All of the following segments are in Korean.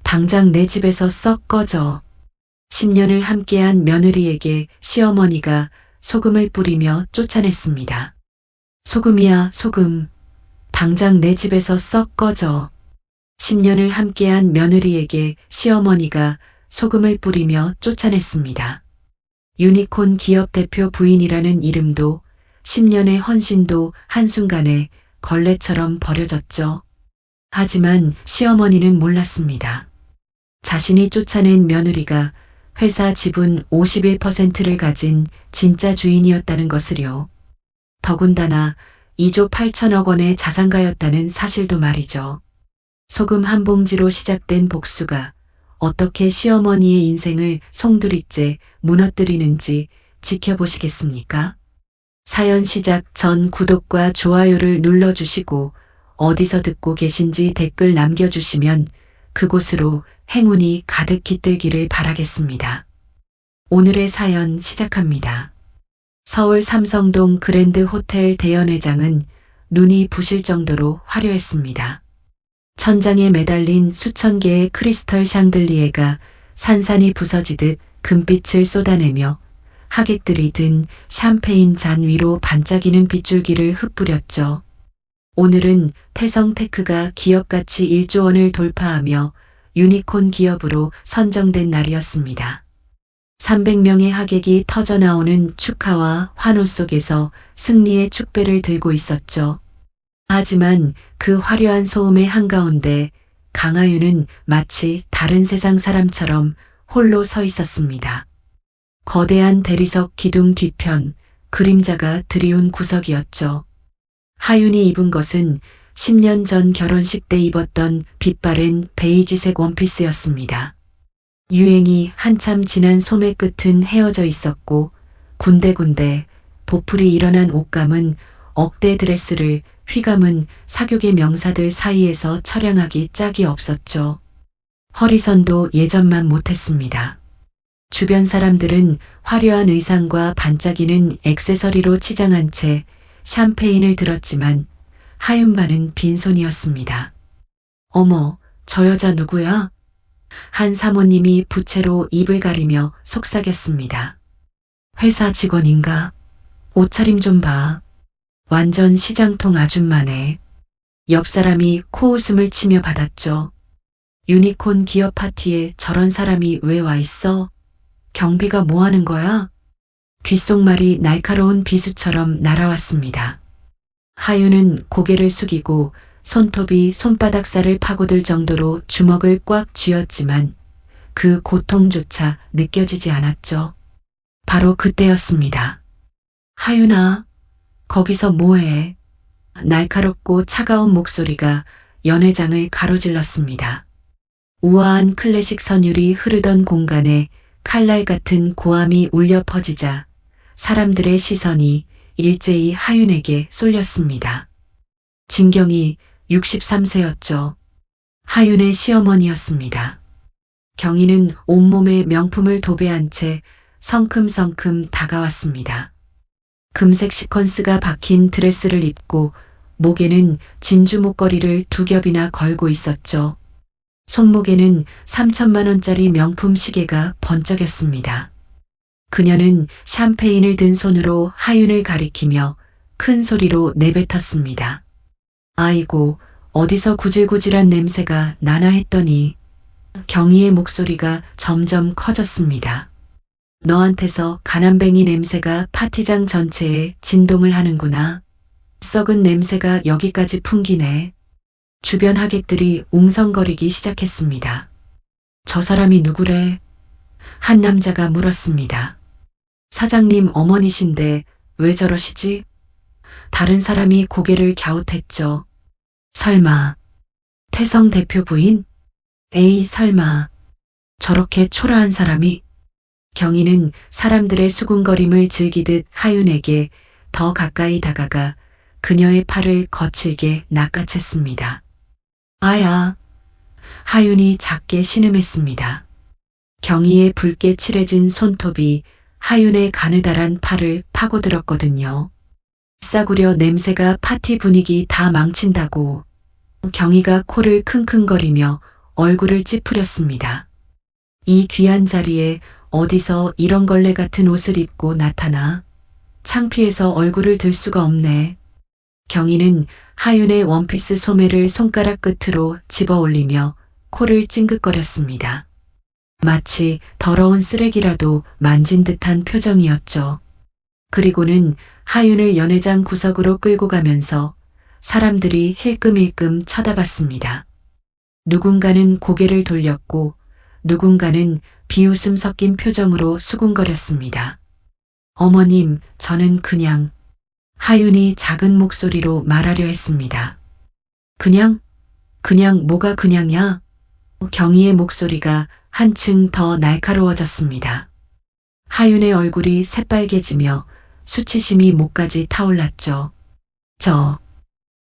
당장 내 집에서 썩 꺼져. 10년을 함께한 며느리에게 시어머니가 소금을 뿌리며 쫓아냈습니다. 소금이야, 소금. 당장 내 집에서 썩 꺼져. 10년을 함께한 며느리에게 시어머니가 소금을 뿌리며 쫓아냈습니다. 유니콘 기업 대표 부인이라는 이름도 10년의 헌신도 한순간에 걸레처럼 버려졌죠. 하지만 시어머니는 몰랐습니다. 자신이 쫓아낸 며느리가 회사 지분 51%를 가진 진짜 주인이었다는 것을요. 더군다나 2조 8천억 원의 자산가였다는 사실도 말이죠. 소금 한 봉지로 시작된 복수가 어떻게 시어머니의 인생을 송두리째 무너뜨리는지 지켜보시겠습니까? 사연 시작 전 구독과 좋아요를 눌러주시고 어디서 듣고 계신지 댓글 남겨주시면 그곳으로 행운이 가득 깃들기를 바라겠습니다. 오늘의 사연 시작합니다. 서울 삼성동 그랜드 호텔 대연회장은 눈이 부실 정도로 화려했습니다. 천장에 매달린 수천 개의 크리스털 샹들리에가 산산이 부서지듯 금빛을 쏟아내며 하객들이 든 샴페인 잔 위로 반짝이는 빗줄기를 흩뿌렸죠. 오늘은 태성테크가 기업가치 1조 원을 돌파하며 유니콘 기업으로 선정된 날이었습니다. 300명의 하객이 터져나오는 축하와 환호 속에서 승리의 축배를 들고 있었죠. 하지만 그 화려한 소음의 한가운데 강하윤은 마치 다른 세상 사람처럼 홀로 서 있었습니다. 거대한 대리석 기둥 뒤편, 그림자가 드리운 구석이었죠. 하윤이 입은 것은 10년 전 결혼식 때 입었던 빛바랜 베이지색 원피스였습니다. 유행이 한참 지난 소매 끝은 헤어져 있었고 군데군데 보풀이 일어난 옷감은 억대 드레스를 휘감은 사교계 명사들 사이에서 처량하기 짝이 없었죠. 허리선도 예전만 못했습니다. 주변 사람들은 화려한 의상과 반짝이는 액세서리로 치장한 채 샴페인을 들었지만 하윤만은 빈손이었습니다. 어머, 저 여자 누구야? 한 사모님이 부채로 입을 가리며 속삭였습니다. 회사 직원인가? 옷차림 좀 봐. 완전 시장통 아줌마네. 옆 사람이 코웃음을 치며 받았죠. 유니콘 기업 파티에 저런 사람이 왜 와 있어? 경비가 뭐 하는 거야? 귓속말이 날카로운 비수처럼 날아왔습니다. 하윤은 고개를 숙이고 손톱이 손바닥 살을 파고들 정도로 주먹을 꽉 쥐었지만 그 고통조차 느껴지지 않았죠. 바로 그때였습니다. 하윤아, 거기서 뭐해? 날카롭고 차가운 목소리가 연회장을 가로질렀습니다. 우아한 클래식 선율이 흐르던 공간에 칼날 같은 고함이 울려 퍼지자 사람들의 시선이 일제히 하윤에게 쏠렸습니다. 진경이 63세였죠. 하윤의 시어머니였습니다. 경희는 온몸에 명품을 도배한 채 성큼성큼 다가왔습니다. 금색 시퀀스가 박힌 드레스를 입고 목에는 진주 목걸이를 2겹이나 걸고 있었죠. 손목에는 3천만 원짜리 명품 시계가 번쩍였습니다. 그녀는 샴페인을 든 손으로 하윤을 가리키며 큰 소리로 내뱉었습니다. 아이고, 어디서 구질구질한 냄새가 나나 했더니 경희의 목소리가 점점 커졌습니다. 너한테서 가난뱅이 냄새가 파티장 전체에 진동을 하는구나. 썩은 냄새가 여기까지 풍기네. 주변 하객들이 웅성거리기 시작했습니다. 저 사람이 누구래? 한 남자가 물었습니다. 사장님 어머니신데 왜 저러시지? 다른 사람이 고개를 갸웃했죠. 설마 태성 대표 부인? 에이 설마 저렇게 초라한 사람이? 경희는 사람들의 수군거림을 즐기듯 하윤에게 더 가까이 다가가 그녀의 팔을 거칠게 낚아챘습니다. 아야. 하윤이 작게 신음했습니다. 경희의 붉게 칠해진 손톱이 하윤의 가느다란 팔을 파고들었거든요. 싸구려 냄새가 파티 분위기 다 망친다고. 경희가 코를 킁킁거리며 얼굴을 찌푸렸습니다. 이 귀한 자리에 어디서 이런 걸레 같은 옷을 입고 나타나. 창피해서 얼굴을 들 수가 없네. 경희는 하윤의 원피스 소매를 손가락 끝으로 집어 올리며 코를 찡긋거렸습니다. 마치 더러운 쓰레기라도 만진 듯한 표정이었죠. 그리고는 하윤을 연회장 구석으로 끌고 가면서 사람들이 힐끔힐끔 쳐다봤습니다. 누군가는 고개를 돌렸고 누군가는 비웃음 섞인 표정으로 수군거렸습니다. 어머님, 저는 그냥... 하윤이 작은 목소리로 말하려 했습니다. 그냥 뭐가 그냥이야? 경희의 목소리가 한층 더 날카로워졌습니다. 하윤의 얼굴이 새빨개지며 수치심이 목까지 타올랐죠.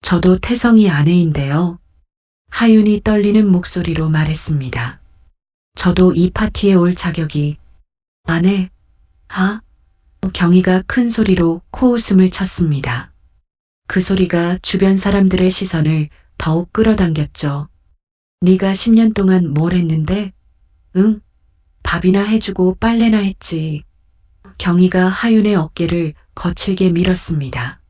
저도 태성이 아내인데요. 하윤이 떨리는 목소리로 말했습니다. 저도 이 파티에 올 자격이... 아내? 경희가 큰 소리로 코웃음을 쳤습니다. 그 소리가 주변 사람들의 시선을 더욱 끌어당겼죠. 네가 10년 동안 뭘 했는데? 응? 밥이나 해주고 빨래나 했지. 경희가 하윤의 어깨를 거칠게 밀었습니다.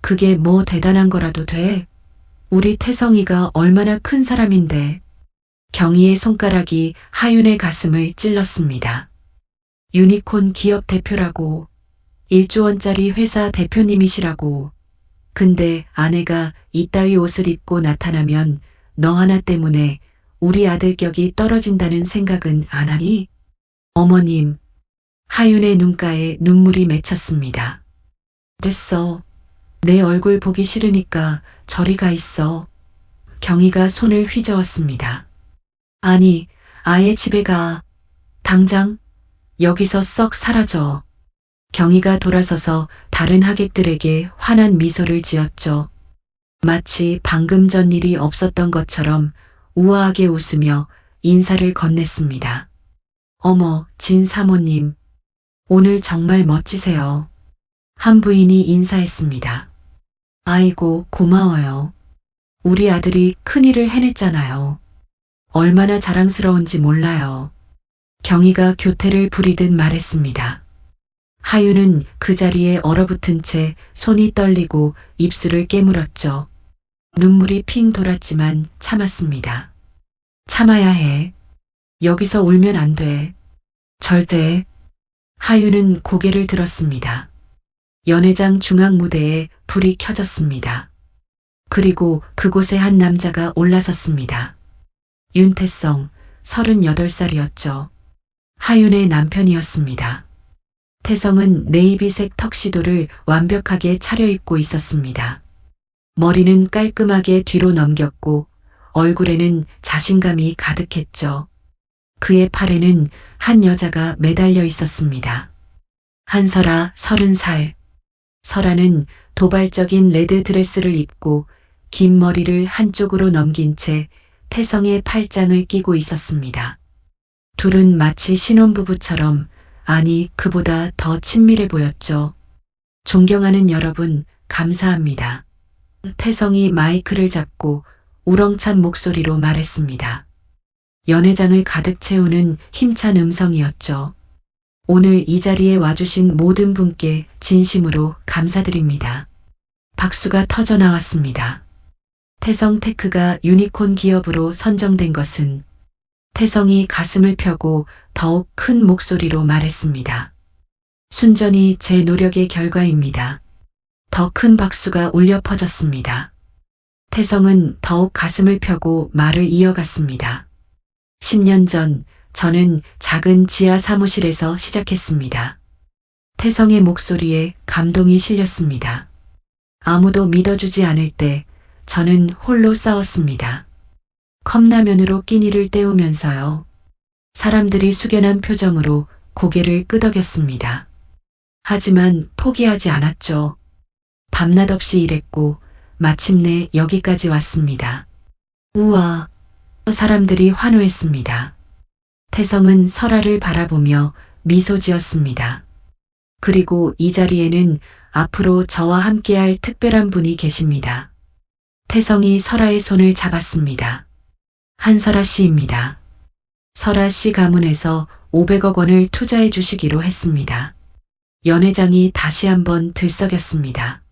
그게 뭐 대단한 거라도 돼? 우리 태성이가 얼마나 큰 사람인데. 경희의 손가락이 하윤의 가슴을 찔렀습니다. 유니콘 기업 대표라고. 1조 원짜리 회사 대표님이시라고. 근데 아내가 이따위 옷을 입고 나타나면 너 하나 때문에 우리 아들 격이 떨어진다는 생각은 안 하니? 어머님. 하윤의 눈가에 눈물이 맺혔습니다. 됐어. 내 얼굴 보기 싫으니까 저리 가 있어. 경희가 손을 휘저었습니다. 아니, 아예 집에 가. 당장 여기서 썩 사라져. 경희가 돌아서서 다른 하객들에게 환한 미소를 지었죠. 마치 방금 전 일이 없었던 것처럼 우아하게 웃으며 인사를 건넸습니다. 어머, 진 사모님. 오늘 정말 멋지세요. 한 부인이 인사했습니다. 아이고, 고마워요. 우리 아들이 큰일을 해냈잖아요. 얼마나 자랑스러운지 몰라요. 경희가 교태를 부리듯 말했습니다. 하윤은 그 자리에 얼어붙은 채 손이 떨리고 입술을 깨물었죠. 눈물이 핑 돌았지만 참았습니다. 참아야 해. 여기서 울면 안 돼. 절대. 하윤은 고개를 들었습니다. 연회장 중앙 무대에 불이 켜졌습니다. 그리고 그곳에 한 남자가 올라섰습니다. 윤태성, 38살이었죠. 하윤의 남편이었습니다. 태성은 네이비색 턱시도를 완벽하게 차려입고 있었습니다. 머리는 깔끔하게 뒤로 넘겼고 얼굴에는 자신감이 가득했죠. 그의 팔에는 한 여자가 매달려 있었습니다. 한설아, 30살. 설아는 도발적인 레드 드레스를 입고 긴 머리를 한쪽으로 넘긴 채 태성의 팔짱을 끼고 있었습니다. 둘은 마치 신혼부부처럼, 아니 그보다 더 친밀해 보였죠. 존경하는 여러분, 감사합니다. 태성이 마이크를 잡고 우렁찬 목소리로 말했습니다. 연회장을 가득 채우는 힘찬 음성이었죠. 오늘 이 자리에 와주신 모든 분께 진심으로 감사드립니다. 박수가 터져 나왔습니다. 태성 테크가 유니콘 기업으로 선정된 것은 태성이 가슴을 펴고 더욱 큰 목소리로 말했습니다. 순전히 제 노력의 결과입니다. 더 큰 박수가 울려 퍼졌습니다. 태성은 더욱 가슴을 펴고 말을 이어갔습니다. 10년 전 저는 작은 지하 사무실에서 시작했습니다. 태성의 목소리에 감동이 실렸습니다. 아무도 믿어주지 않을 때 저는 홀로 싸웠습니다. 컵라면으로 끼니를 때우면서요. 사람들이 숙연한 표정으로 고개를 끄덕였습니다. 하지만 포기하지 않았죠. 밤낮 없이 일했고 마침내 여기까지 왔습니다. 우와. 사람들이 환호했습니다. 태성은 설아를 바라보며 미소 지었습니다. 그리고 이 자리에는 앞으로 저와 함께할 특별한 분이 계십니다. 태성이 설아의 손을 잡았습니다. 한설아 씨입니다. 설아 씨 가문에서 500억 원을 투자해 주시기로 했습니다. 연 회장이 다시 한번 들썩였습니다.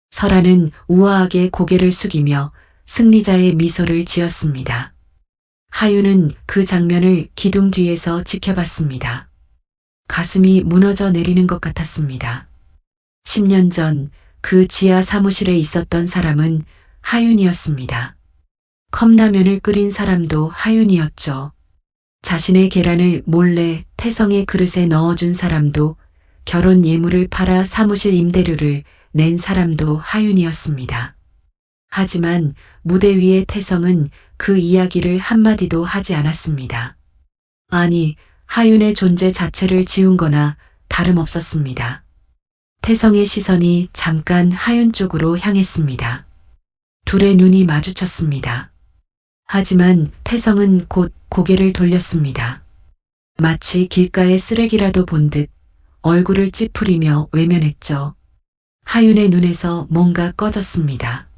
설아는 우아하게 고개를 숙이며 승리자의 미소를 지었습니다. 하윤은 그 장면을 기둥 뒤에서 지켜봤습니다. 가슴이 무너져 내리는 것 같았습니다. 10년 전 그 지하 사무실에 있었던 사람은 하윤이었습니다. 컵라면을 끓인 사람도 하윤이었죠. 자신의 계란을 몰래 태성의 그릇에 넣어준 사람도, 결혼 예물을 팔아 사무실 임대료를 낸 사람도 하윤이었습니다. 하지만 무대 위의 태성은 그 이야기를 한마디도 하지 않았습니다. 아니, 하윤의 존재 자체를 지운 거나 다름없었습니다. 태성의 시선이 잠깐 하윤 쪽으로 향했습니다. 둘의 눈이 마주쳤습니다. 하지만 태성은 곧 고개를 돌렸습니다. 마치 길가의 쓰레기라도 본 듯 얼굴을 찌푸리며 외면했죠. 하윤의 눈에서 뭔가 꺼졌습니다.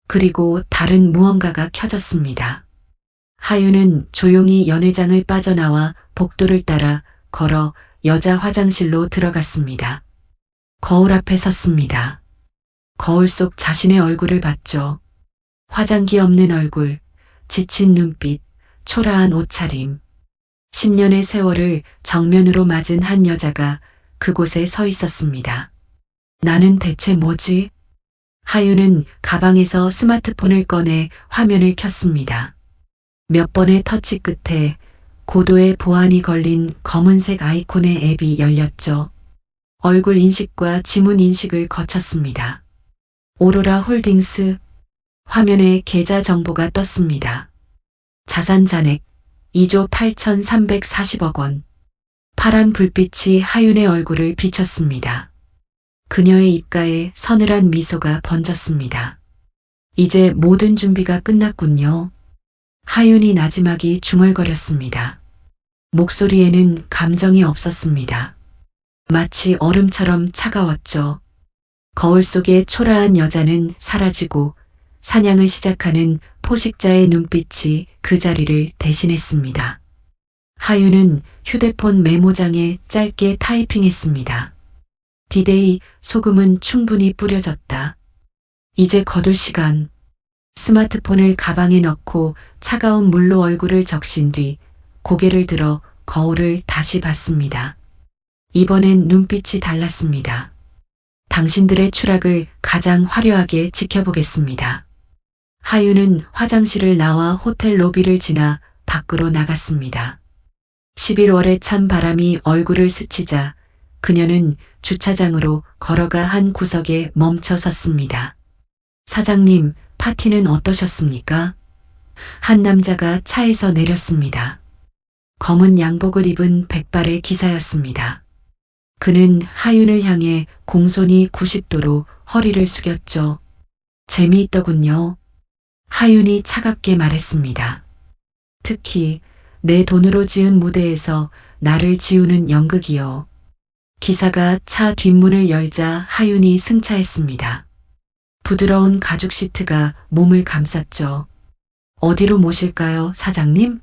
그리고 다른 무언가가 켜졌습니다. 하윤은 조용히 연회장을 빠져나와 복도를 따라 걸어 여자 화장실로 들어갔습니다. 거울 앞에 섰습니다. 거울 속 자신의 얼굴을 봤죠. 화장기 없는 얼굴, 지친 눈빛, 초라한 옷차림. 10년의 세월을 정면으로 맞은 한 여자가 그곳에 서 있었습니다. 나는 대체 뭐지? 하윤은 가방에서 스마트폰을 꺼내 화면을 켰습니다. 몇 번의 터치 끝에 고도의 보안이 걸린 검은색 아이콘의 앱이 열렸죠. 얼굴 인식과 지문 인식을 거쳤습니다. 오로라 홀딩스. 화면에 계좌 정보가 떴습니다. 자산 잔액 2조 8,340억 원. 파란 불빛이 하윤의 얼굴을 비쳤습니다. 그녀의 입가에 서늘한 미소가 번졌습니다. 이제 모든 준비가 끝났군요. 하윤이 나지막이 중얼거렸습니다. 목소리에는 감정이 없었습니다. 마치 얼음처럼 차가웠죠. 거울 속의 초라한 여자는 사라지고 사냥을 시작하는 포식자의 눈빛이 그 자리를 대신했습니다. 하윤은 휴대폰 메모장에 짧게 타이핑했습니다. 디데이, 소금은 충분히 뿌려졌다. 이제 거둘 시간. 스마트폰을 가방에 넣고 차가운 물로 얼굴을 적신 뒤 고개를 들어 거울을 다시 봤습니다. 이번엔 눈빛이 달랐습니다. 당신들의 추락을 가장 화려하게 지켜보겠습니다. 하윤은 화장실을 나와 호텔 로비를 지나 밖으로 나갔습니다. 11월의 찬 바람이 얼굴을 스치자 그녀는 주차장으로 걸어가 한 구석에 멈춰 섰습니다. 사장님, 파티는 어떠셨습니까? 한 남자가 차에서 내렸습니다. 검은 양복을 입은 백발의 기사였습니다. 그는 하윤을 향해 공손히 90도로 허리를 숙였죠. 재미있더군요. 하윤이 차갑게 말했습니다. 특히 내 돈으로 지은 무대에서 나를 지우는 연극이요. 기사가 차 뒷문을 열자 하윤이 승차했습니다. 부드러운 가죽 시트가 몸을 감쌌죠. 어디로 모실까요, 사장님?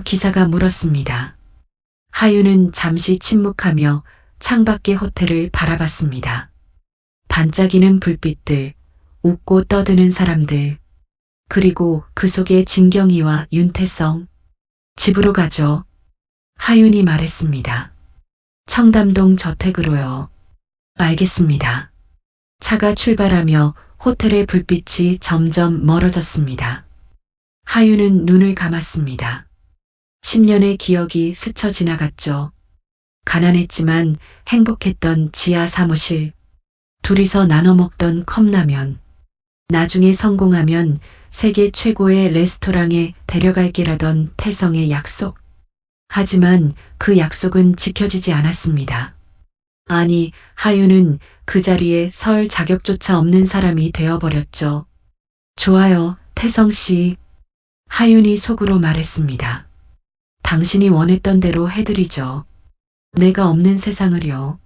기사가 물었습니다. 하윤은 잠시 침묵하며 창밖의 호텔을 바라봤습니다. 반짝이는 불빛들, 웃고 떠드는 사람들, 그리고 그 속에 진경이와 윤태성. 집으로 가죠. 하윤이 말했습니다. 청담동 저택으로요. 알겠습니다. 차가 출발하며 호텔의 불빛이 점점 멀어졌습니다. 하윤은 눈을 감았습니다. 10년의 기억이 스쳐 지나갔죠. 가난했지만 행복했던 지하 사무실, 둘이서 나눠 먹던 컵라면, 나중에 성공하면 세계 최고의 레스토랑에 데려갈게라던 태성의 약속. 하지만 그 약속은 지켜지지 않았습니다. 아니, 하윤은 그 자리에 설 자격조차 없는 사람이 되어버렸죠. 좋아요, 태성 씨. 하윤이 속으로 말했습니다. 당신이 원했던 대로 해드리죠. 내가 없는 세상을요.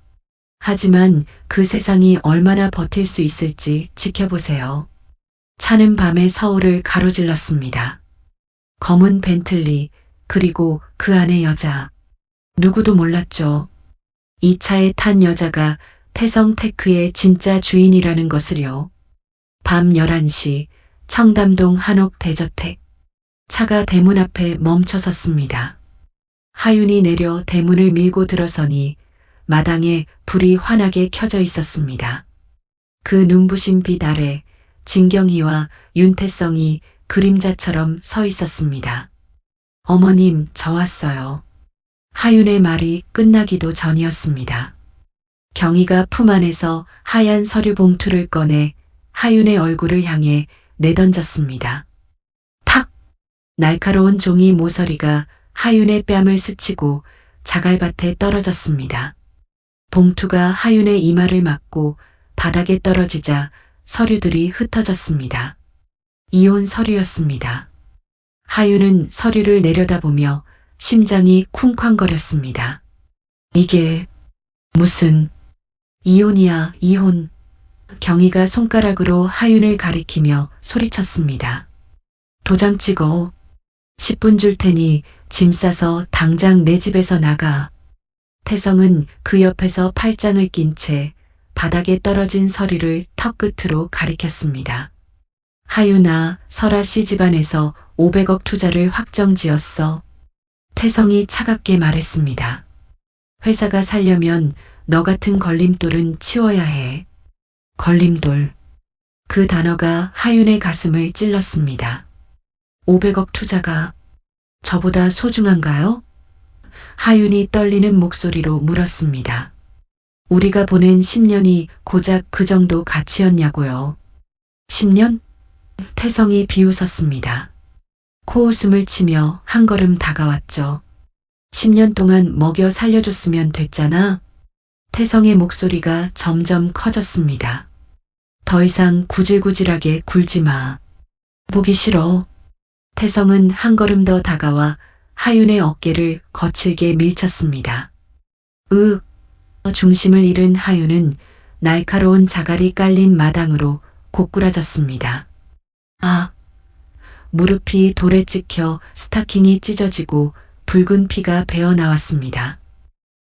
하지만 그 세상이 얼마나 버틸 수 있을지 지켜보세요. 차는 밤의 서울을 가로질렀습니다. 검은 벤틀리, 그리고 그 안의 여자. 누구도 몰랐죠. 이 차에 탄 여자가 태성 테크의 진짜 주인이라는 것을요. 밤 11시 청담동 한옥 대저택. 차가 대문 앞에 멈춰 섰습니다. 하윤이 내려 대문을 밀고 들어서니 마당에 불이 환하게 켜져 있었습니다. 그 눈부신 빛 아래 진경희와 윤태성이 그림자처럼 서 있었습니다. 어머님, 저 왔어요. 하윤의 말이 끝나기도 전이었습니다. 경희가 품 안에서 하얀 서류 봉투를 꺼내 하윤의 얼굴을 향해 내던졌습니다. 탁! 날카로운 종이 모서리가 하윤의 뺨을 스치고 자갈밭에 떨어졌습니다. 봉투가 하윤의 이마를 맞고 바닥에 떨어지자 서류들이 흩어졌습니다. 이혼 서류였습니다. 하윤은 서류를 내려다보며 심장이 쿵쾅거렸습니다. 이게 무슨 이혼이야, 이혼. 경희가 손가락으로 하윤을 가리키며 소리쳤습니다. 도장 찍어. 10분 줄 테니 짐 싸서 당장 내 집에서 나가. 태성은 그 옆에서 팔짱을 낀 채 바닥에 떨어진 서류를 턱끝으로 가리켰습니다. 하윤아, 설아 씨 집안에서 500억 투자를 확정지었어. 태성이 차갑게 말했습니다. 회사가 살려면 너 같은 걸림돌은 치워야 해. 걸림돌. 그 단어가 하윤의 가슴을 찔렀습니다. 500억 투자가 저보다 소중한가요? 하윤이 떨리는 목소리로 물었습니다. 우리가 보낸 10년이 고작 그 정도 가치였냐고요. 10년? 태성이 비웃었습니다. 코웃음을 치며 한 걸음 다가왔죠. 10년 동안 먹여 살려줬으면 됐잖아. 태성의 목소리가 점점 커졌습니다. 더 이상 구질구질하게 굴지 마. 보기 싫어. 태성은 한 걸음 더 다가와 하윤의 어깨를 거칠게 밀쳤습니다. 중심을 잃은 하윤은 날카로운 자갈이 깔린 마당으로 고꾸라졌습니다. 아! 무릎이 돌에 찍혀 스타킹이 찢어지고 붉은 피가 배어 나왔습니다.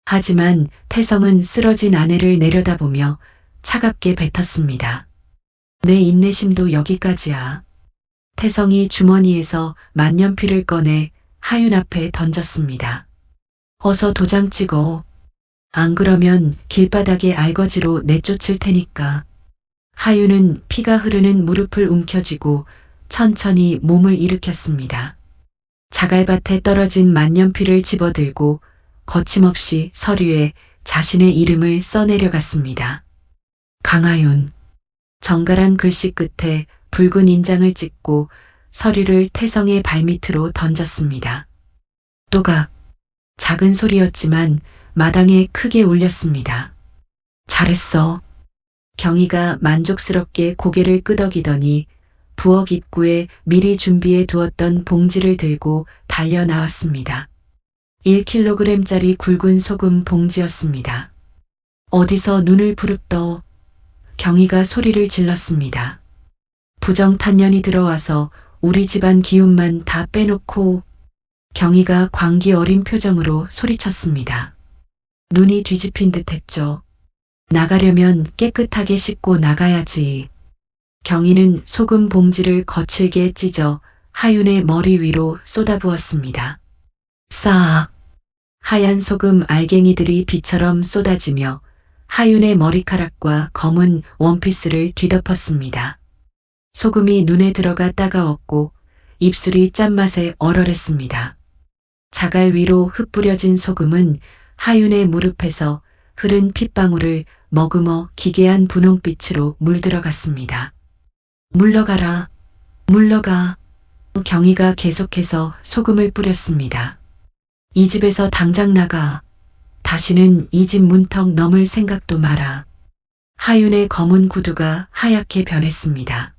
하지만 태성은 쓰러진 아내를 내려다보며 차갑게 뱉었습니다. 내 인내심도 여기까지야. 태성이 주머니에서 만년필을 꺼내 하윤 앞에 던졌습니다. 어서 도장 찍어. 안 그러면 길바닥에 알거지로 내쫓을 테니까. 하윤은 피가 흐르는 무릎을 움켜쥐고 천천히 몸을 일으켰습니다. 자갈밭에 떨어진 만년필을 집어들고 거침없이 서류에 자신의 이름을 써내려갔습니다. 강하윤. 정갈한 글씨 끝에 붉은 인장을 찍고 서류를 태성의 발밑으로 던졌습니다. 또각. 작은 소리였지만 마당에 크게 울렸습니다. 잘했어. 경희가 만족스럽게 고개를 끄덕이더니 부엌 입구에 미리 준비해 두었던 봉지를 들고 달려 나왔습니다. 1kg짜리 굵은 소금 봉지였습니다. 어디서 눈을 부릅떠. 경희가 소리를 질렀습니다. 부정탄년이 들어와서 우리 집안 기운만 다 빼놓고. 경희가 광기 어린 표정으로 소리쳤습니다. 눈이 뒤집힌 듯 했죠. 나가려면 깨끗하게 씻고 나가야지. 경희는 소금 봉지를 거칠게 찢어 하윤의 머리 위로 쏟아부었습니다. 싹! 하얀 소금 알갱이들이 비처럼 쏟아지며 하윤의 머리카락과 검은 원피스를 뒤덮었습니다. 소금이 눈에 들어가 따가웠고 입술이 짠맛에 얼얼했습니다. 자갈 위로 흩뿌려진 소금은 하윤의 무릎에서 흐른 핏방울을 머금어 기괴한 분홍빛으로 물들어갔습니다. 물러가라. 물러가. 경희가 계속해서 소금을 뿌렸습니다. 이 집에서 당장 나가. 다시는 이 집 문턱 넘을 생각도 마라. 하윤의 검은 구두가 하얗게 변했습니다.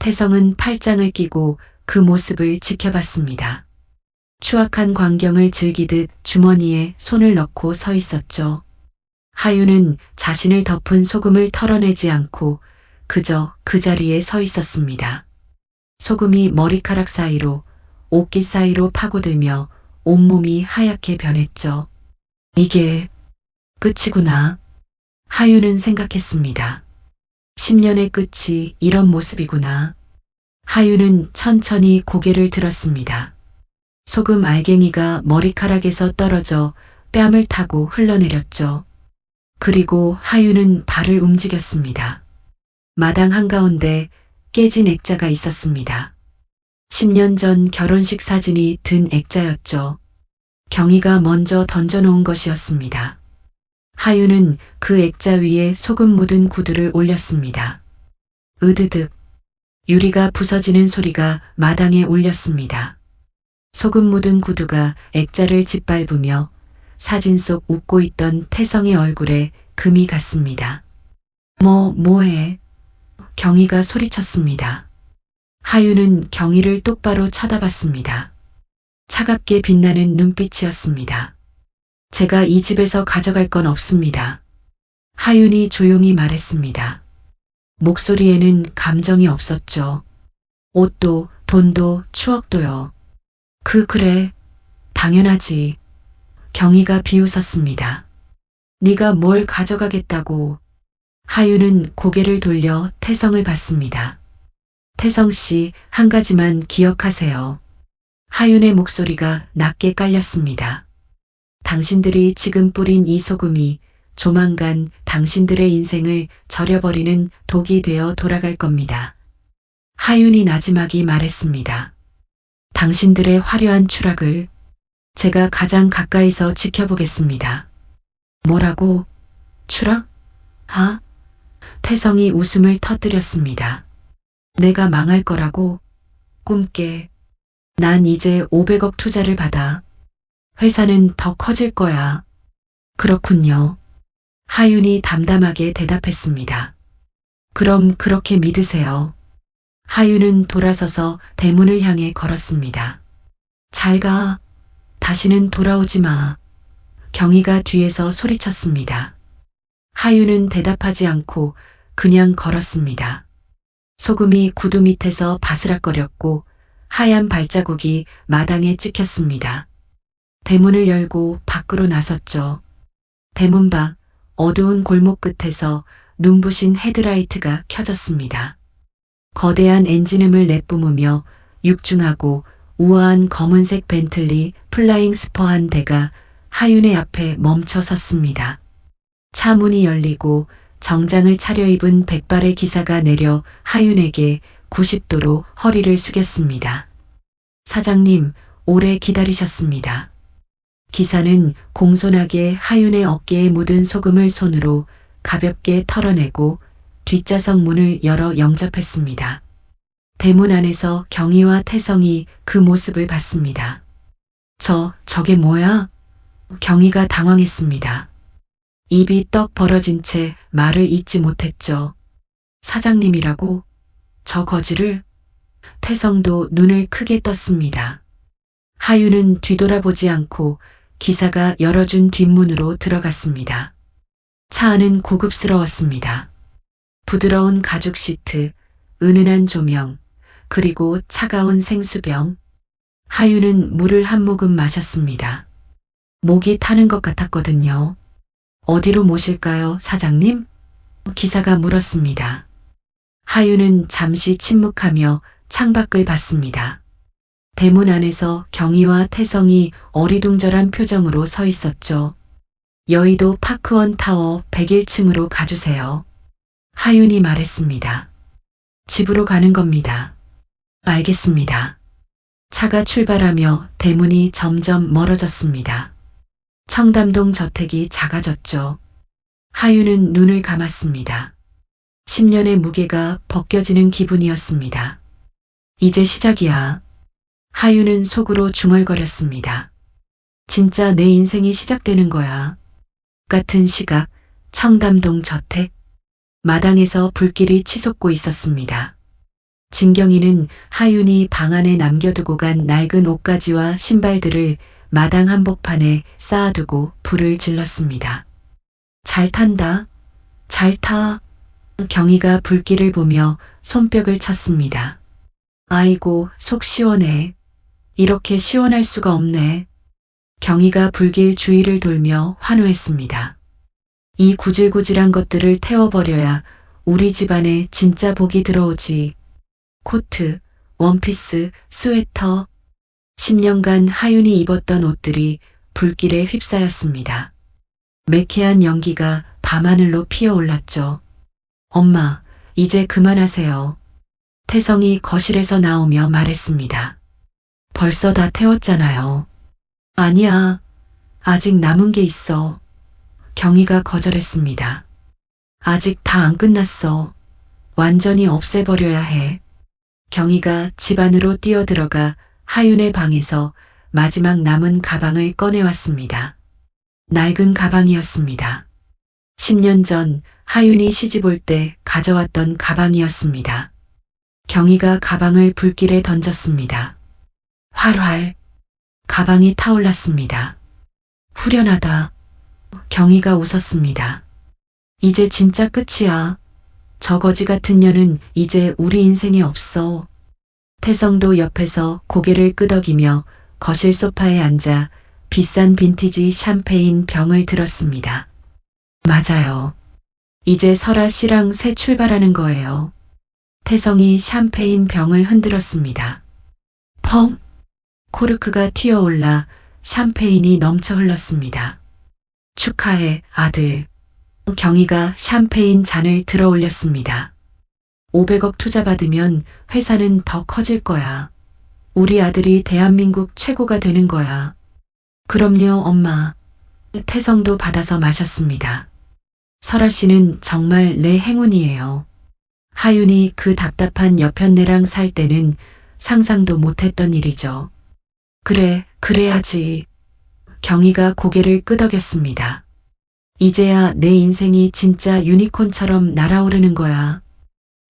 태성은 팔짱을 끼고 그 모습을 지켜봤습니다. 추악한 광경을 즐기듯 주머니에 손을 넣고 서 있었죠. 하윤은 자신을 덮은 소금을 털어내지 않고 그저 그 자리에 서 있었습니다. 소금이 머리카락 사이로 옷깃 사이로 파고들며 온몸이 하얗게 변했죠. 이게 끝이구나. 하유는 생각했습니다. 10년의 끝이 이런 모습이구나. 하유는 천천히 고개를 들었습니다. 소금 알갱이가 머리카락에서 떨어져 뺨을 타고 흘러내렸죠. 그리고 하유는 발을 움직였습니다. 마당 한가운데 깨진 액자가 있었습니다. 10년 전 결혼식 사진이 든 액자였죠. 경희가 먼저 던져놓은 것이었습니다. 하유는 그 액자 위에 소금 묻은 구두를 올렸습니다. 으드득 유리가 부서지는 소리가 마당에 울렸습니다. 소금 묻은 구두가 액자를 짓밟으며 사진 속 웃고 있던 태성의 얼굴에 금이 갔습니다. 뭐해? 경희가 소리쳤습니다. 하유는 경희를 똑바로 쳐다봤습니다. 차갑게 빛나는 눈빛이었습니다. 제가 이 집에서 가져갈 건 없습니다. 하윤이 조용히 말했습니다. 목소리에는 감정이 없었죠. 옷도, 돈도, 추억도요. 그래. 당연하지. 경희가 비웃었습니다. 네가 뭘 가져가겠다고. 하윤은 고개를 돌려 태성을 봤습니다. 태성 씨, 한 가지만 기억하세요. 하윤의 목소리가 낮게 깔렸습니다. 당신들이 지금 뿌린 이 소금이 조만간 당신들의 인생을 절여버리는 독이 되어 돌아갈 겁니다. 하윤이 나지막이 말했습니다. 당신들의 화려한 추락을 제가 가장 가까이서 지켜보겠습니다. 뭐라고? 추락? 태성이 웃음을 터뜨렸습니다. 내가 망할 거라고? 꿈깨. 난 이제 500억 투자를 받아. 회사는 더 커질 거야. 그렇군요. 하윤이 담담하게 대답했습니다. 그럼 그렇게 믿으세요. 하윤은 돌아서서 대문을 향해 걸었습니다. 잘 가. 다시는 돌아오지 마. 경희가 뒤에서 소리쳤습니다. 하윤은 대답하지 않고 그냥 걸었습니다. 소금이 구두 밑에서 바스락거렸고 하얀 발자국이 마당에 찍혔습니다. 대문을 열고 밖으로 나섰죠. 대문 밖 어두운 골목 끝에서 눈부신 헤드라이트가 켜졌습니다. 거대한 엔진음을 내뿜으며 육중하고 우아한 검은색 벤틀리 플라잉 스퍼 한 대가 하윤의 앞에 멈춰 섰습니다. 차 문이 열리고 정장을 차려입은 백발의 기사가 내려 하윤에게 90도로 허리를 숙였습니다. 사장님, 오래 기다리셨습니다. 기사는 공손하게 하윤의 어깨에 묻은 소금을 손으로 가볍게 털어내고 뒷좌석 문을 열어 영접했습니다. 대문 안에서 경희와 태성이 그 모습을 봤습니다. 저게 뭐야? 경희가 당황했습니다. 입이 떡 벌어진 채 말을 잇지 못했죠. 사장님이라고? 저 거지를? 태성도 눈을 크게 떴습니다. 하윤은 뒤돌아보지 않고 기사가 열어준 뒷문으로 들어갔습니다. 차 안은 고급스러웠습니다. 부드러운 가죽 시트, 은은한 조명, 그리고 차가운 생수병. 하윤은 물을 한 모금 마셨습니다. 목이 타는 것 같았거든요. 어디로 모실까요, 사장님? 기사가 물었습니다. 하윤은 잠시 침묵하며 창밖을 봤습니다. 대문 안에서 경희와 태성이 어리둥절한 표정으로 서 있었죠. 여의도 파크원 타워 101층으로 가주세요. 하윤이 말했습니다. 집으로 가는 겁니다. 알겠습니다. 차가 출발하며 대문이 점점 멀어졌습니다. 청담동 저택이 작아졌죠. 하윤은 눈을 감았습니다. 10년의 무게가 벗겨지는 기분이었습니다. 이제 시작이야. 하윤은 속으로 중얼거렸습니다. 진짜 내 인생이 시작되는 거야. 같은 시각 청담동 저택 마당에서 불길이 치솟고 있었습니다. 진경이는 하윤이 방 안에 남겨두고 간 낡은 옷가지와 신발들을 마당 한복판에 쌓아두고 불을 질렀습니다. 잘 탄다. 잘 타. 경희가 불길을 보며 손뼉을 쳤습니다. 아이고, 속 시원해. 이렇게 시원할 수가 없네. 경희가 불길 주위를 돌며 환호했습니다. 이 구질구질한 것들을 태워버려야 우리 집안에 진짜 복이 들어오지. 코트, 원피스, 스웨터. 10년간 하윤이 입었던 옷들이 불길에 휩싸였습니다. 매캐한 연기가 밤하늘로 피어올랐죠. 엄마, 이제 그만하세요. 태성이 거실에서 나오며 말했습니다. 벌써 다 태웠잖아요. 아니야. 아직 남은 게 있어. 경희가 거절했습니다. 아직 다 안 끝났어. 완전히 없애버려야 해. 경희가 집 안으로 뛰어들어가 하윤의 방에서 마지막 남은 가방을 꺼내왔습니다. 낡은 가방이었습니다. 10년 전 하윤이 시집 올 때 가져왔던 가방이었습니다. 경희가 가방을 불길에 던졌습니다. 활활. 가방이 타올랐습니다. 후련하다. 경희가 웃었습니다. 이제 진짜 끝이야. 저 거지 같은 년은 이제 우리 인생에 없어. 태성도 옆에서 고개를 끄덕이며 거실 소파에 앉아 비싼 빈티지 샴페인 병을 들었습니다. 맞아요. 이제 설아 씨랑 새 출발하는 거예요. 태성이 샴페인 병을 흔들었습니다. 펑! 코르크가 튀어올라 샴페인이 넘쳐 흘렀습니다. 축하해, 아들. 경희가 샴페인 잔을 들어 올렸습니다. 500억 투자 받으면 회사는 더 커질 거야. 우리 아들이 대한민국 최고가 되는 거야. 그럼요, 엄마. 태성도 받아서 마셨습니다. 설아 씨는 정말 내 행운이에요. 하윤이 그 답답한 여편네랑 살 때는 상상도 못했던 일이죠. 그래, 그래야지. 경희가 고개를 끄덕였습니다. 이제야 내 인생이 진짜 유니콘처럼 날아오르는 거야.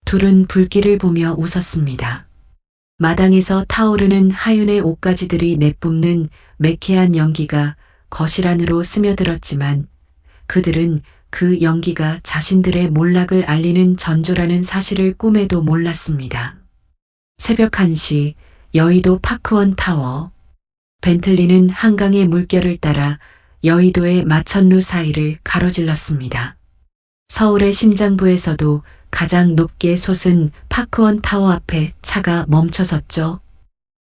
둘은 불길을 보며 웃었습니다. 마당에서 타오르는 하윤의 옷가지들이 내뿜는 매캐한 연기가 거실 안으로 스며들었지만 그들은 그 연기가 자신들의 몰락을 알리는 전조라는 사실을 꿈에도 몰랐습니다. 새벽 1시 여의도 파크원 타워. 벤틀리는 한강의 물결을 따라 여의도의 마천루 사이를 가로질렀습니다. 서울의 심장부에서도 가장 높게 솟은 파크원 타워 앞에 차가 멈춰섰죠.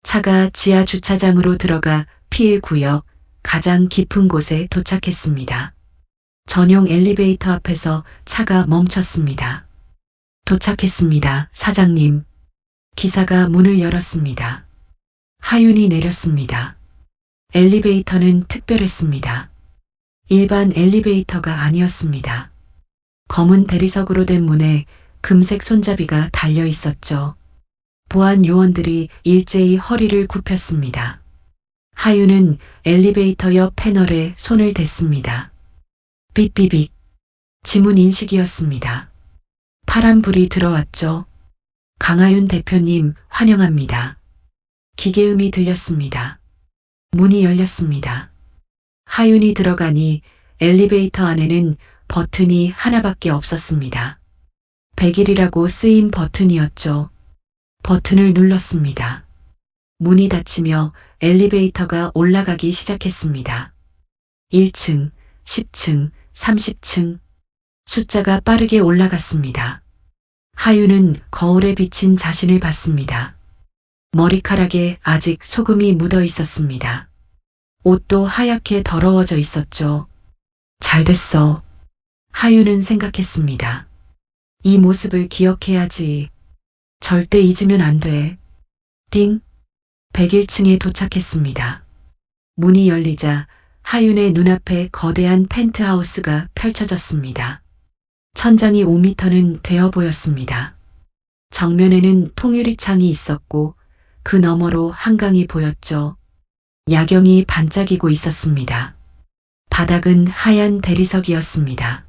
차가 지하 주차장으로 들어가 P1 구역 가장 깊은 곳에 도착했습니다. 전용 엘리베이터 앞에서 차가 멈췄습니다. 도착했습니다, 사장님. 기사가 문을 열었습니다. 하윤이 내렸습니다. 엘리베이터는 특별했습니다. 일반 엘리베이터가 아니었습니다. 검은 대리석으로 된 문에 금색 손잡이가 달려 있었죠. 보안 요원들이 일제히 허리를 굽혔습니다. 하윤은 엘리베이터 옆 패널에 손을 댔습니다. 삐삐빅. 지문 인식이었습니다. 파란불이 들어왔죠. 강하윤 대표님 환영합니다. 기계음이 들렸습니다. 문이 열렸습니다. 하윤이 들어가니 엘리베이터 안에는 버튼이 하나밖에 없었습니다. 100일이라고 쓰인 버튼이었죠. 버튼을 눌렀습니다. 문이 닫히며 엘리베이터가 올라가기 시작했습니다. 1층, 10층, 30층. 숫자가 빠르게 올라갔습니다. 하윤은 거울에 비친 자신을 봤습니다. 머리카락에 아직 소금이 묻어 있었습니다. 옷도 하얗게 더러워져 있었죠. 잘 됐어. 하윤은 생각했습니다. 이 모습을 기억해야지. 절대 잊으면 안 돼. 띵. 101층에 도착했습니다. 문이 열리자 하윤의 눈앞에 거대한 펜트하우스가 펼쳐졌습니다. 천장이 5m는 되어 보였습니다. 정면에는 통유리창이 있었고 그 너머로 한강이 보였죠. 야경이 반짝이고 있었습니다. 바닥은 하얀 대리석이었습니다.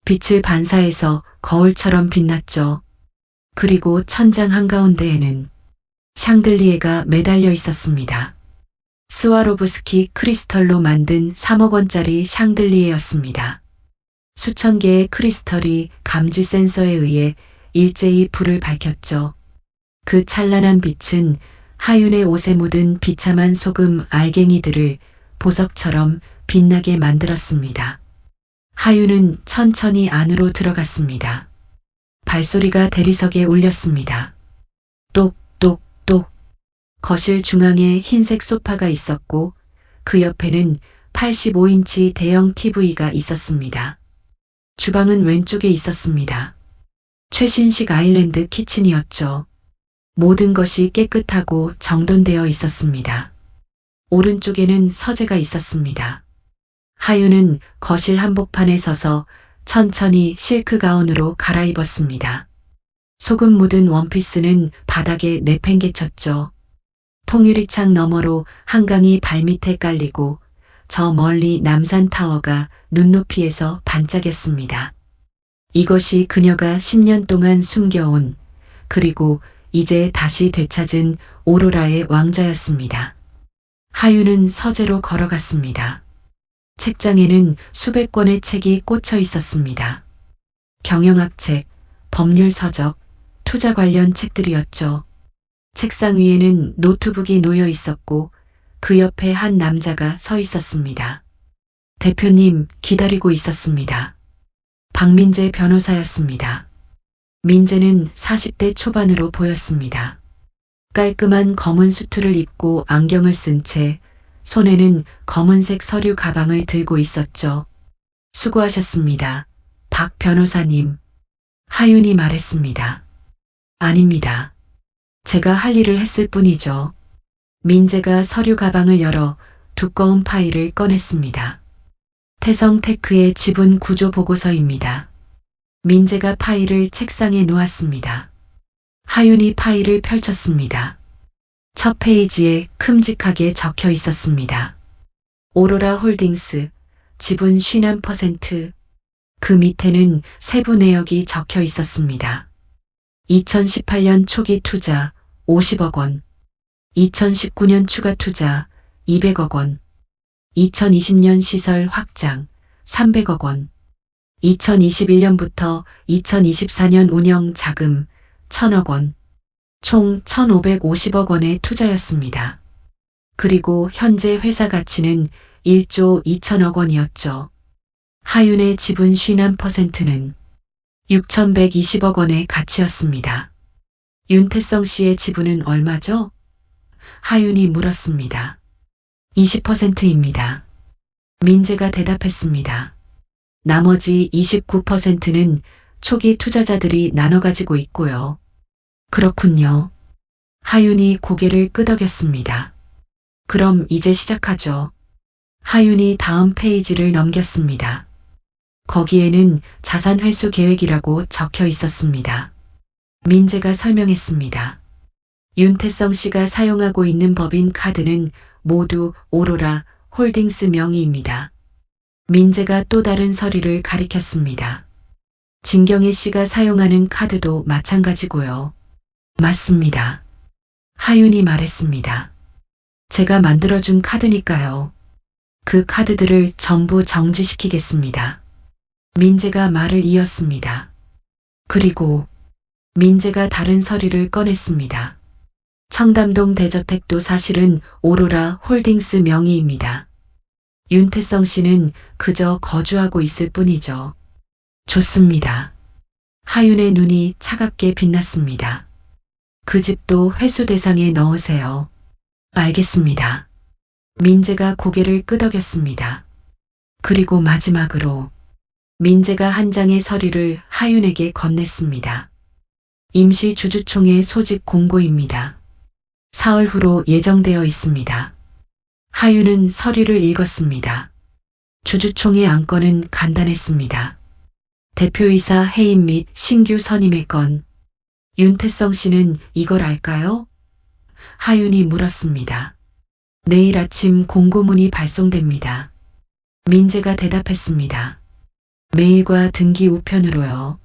빛을 반사해서 거울처럼 빛났죠. 그리고 천장 한가운데에는 샹들리에가 매달려 있었습니다. 스와로브스키 크리스털로 만든 3억 원짜리 샹들리에였습니다. 수천 개의 크리스털이 감지 센서에 의해 일제히 불을 밝혔죠. 그 찬란한 빛은 하윤의 옷에 묻은 비참한 소금 알갱이들을 보석처럼 빛나게 만들었습니다. 하윤은 천천히 안으로 들어갔습니다. 발소리가 대리석에 울렸습니다. 똑똑똑. 거실 중앙에 흰색 소파가 있었고 그 옆에는 85인치 대형 TV가 있었습니다. 주방은 왼쪽에 있었습니다. 최신식 아일랜드 키친이었죠. 모든 것이 깨끗하고 정돈되어 있었습니다. 오른쪽에는 서재가 있었습니다. 하윤은 거실 한복판에 서서 천천히 실크 가운으로 갈아입었습니다. 소금 묻은 원피스는 바닥에 내팽개쳤죠. 통유리창 너머로 한강이 발밑에 깔리고 저 멀리 남산타워가 눈높이에서 반짝였습니다. 이것이 그녀가 10년 동안 숨겨온 그리고 이제 다시 되찾은 오로라의 왕자였습니다. 하윤은 서재로 걸어갔습니다. 책장에는 수백 권의 책이 꽂혀 있었습니다. 경영학 책, 법률 서적, 투자 관련 책들이었죠. 책상 위에는 노트북이 놓여 있었고 그 옆에 한 남자가 서 있었습니다. 대표님 기다리고 있었습니다. 박민재 변호사였습니다. 민재는 40대 초반으로 보였습니다. 깔끔한 검은 수트를 입고 안경을 쓴 채 손에는 검은색 서류 가방을 들고 있었죠. 수고하셨습니다. 박 변호사님. 하윤이 말했습니다. 아닙니다. 제가 할 일을 했을 뿐이죠. 민재가 서류 가방을 열어 두꺼운 파일을 꺼냈습니다. 태성테크의 지분 구조 보고서입니다. 민재가 파일을 책상에 놓았습니다. 하윤이 파일을 펼쳤습니다. 첫 페이지에 큼직하게 적혀 있었습니다. 오로라 홀딩스, 지분 50%. 그 밑에는 세부 내역이 적혀 있었습니다. 2018년 초기 투자 50억 원, 2019년 추가 투자 200억 원, 2020년 시설 확장 300억 원, 2021년부터 2024년 운영 자금 1000억 원, 총 1550억 원의 투자였습니다. 그리고 현재 회사 가치는 1조 2천억 원이었죠. 하윤의 지분 50%는 6120억 원의 가치였습니다. 윤태성 씨의 지분은 얼마죠? 하윤이 물었습니다. 20%입니다. 민재가 대답했습니다. 나머지 29%는 초기 투자자들이 나눠 가지고 있고요. 그렇군요. 하윤이 고개를 끄덕였습니다. 그럼 이제 시작하죠. 하윤이 다음 페이지를 넘겼습니다. 거기에는 자산 회수 계획이라고 적혀 있었습니다. 민재가 설명했습니다. 윤태성 씨가 사용하고 있는 법인 카드는 모두 오로라 홀딩스 명의입니다. 민재가 또 다른 서류를 가리켰습니다. 진경혜 씨가 사용하는 카드도 마찬가지고요. 맞습니다. 하윤이 말했습니다. 제가 만들어준 카드니까요. 그 카드들을 전부 정지시키겠습니다. 민재가 말을 이었습니다. 그리고 민재가 다른 서류를 꺼냈습니다. 청담동 대저택도 사실은 오로라 홀딩스 명의입니다. 윤태성 씨는 그저 거주하고 있을 뿐이죠. 좋습니다. 하윤의 눈이 차갑게 빛났습니다. 그 집도 회수 대상에 넣으세요. 알겠습니다. 민재가 고개를 끄덕였습니다. 그리고 마지막으로 민재가 한 장의 서류를 하윤에게 건넸습니다. 임시 주주총회 소집 공고입니다. 사흘 후로 예정되어 있습니다. 하윤은 서류를 읽었습니다. 주주총회 안건은 간단했습니다. 대표이사 해임 및 신규 선임의 건. 윤태성 씨는 이걸 알까요? 하윤이 물었습니다. 내일 아침 공고문이 발송됩니다. 민재가 대답했습니다. 메일과 등기 우편으로요.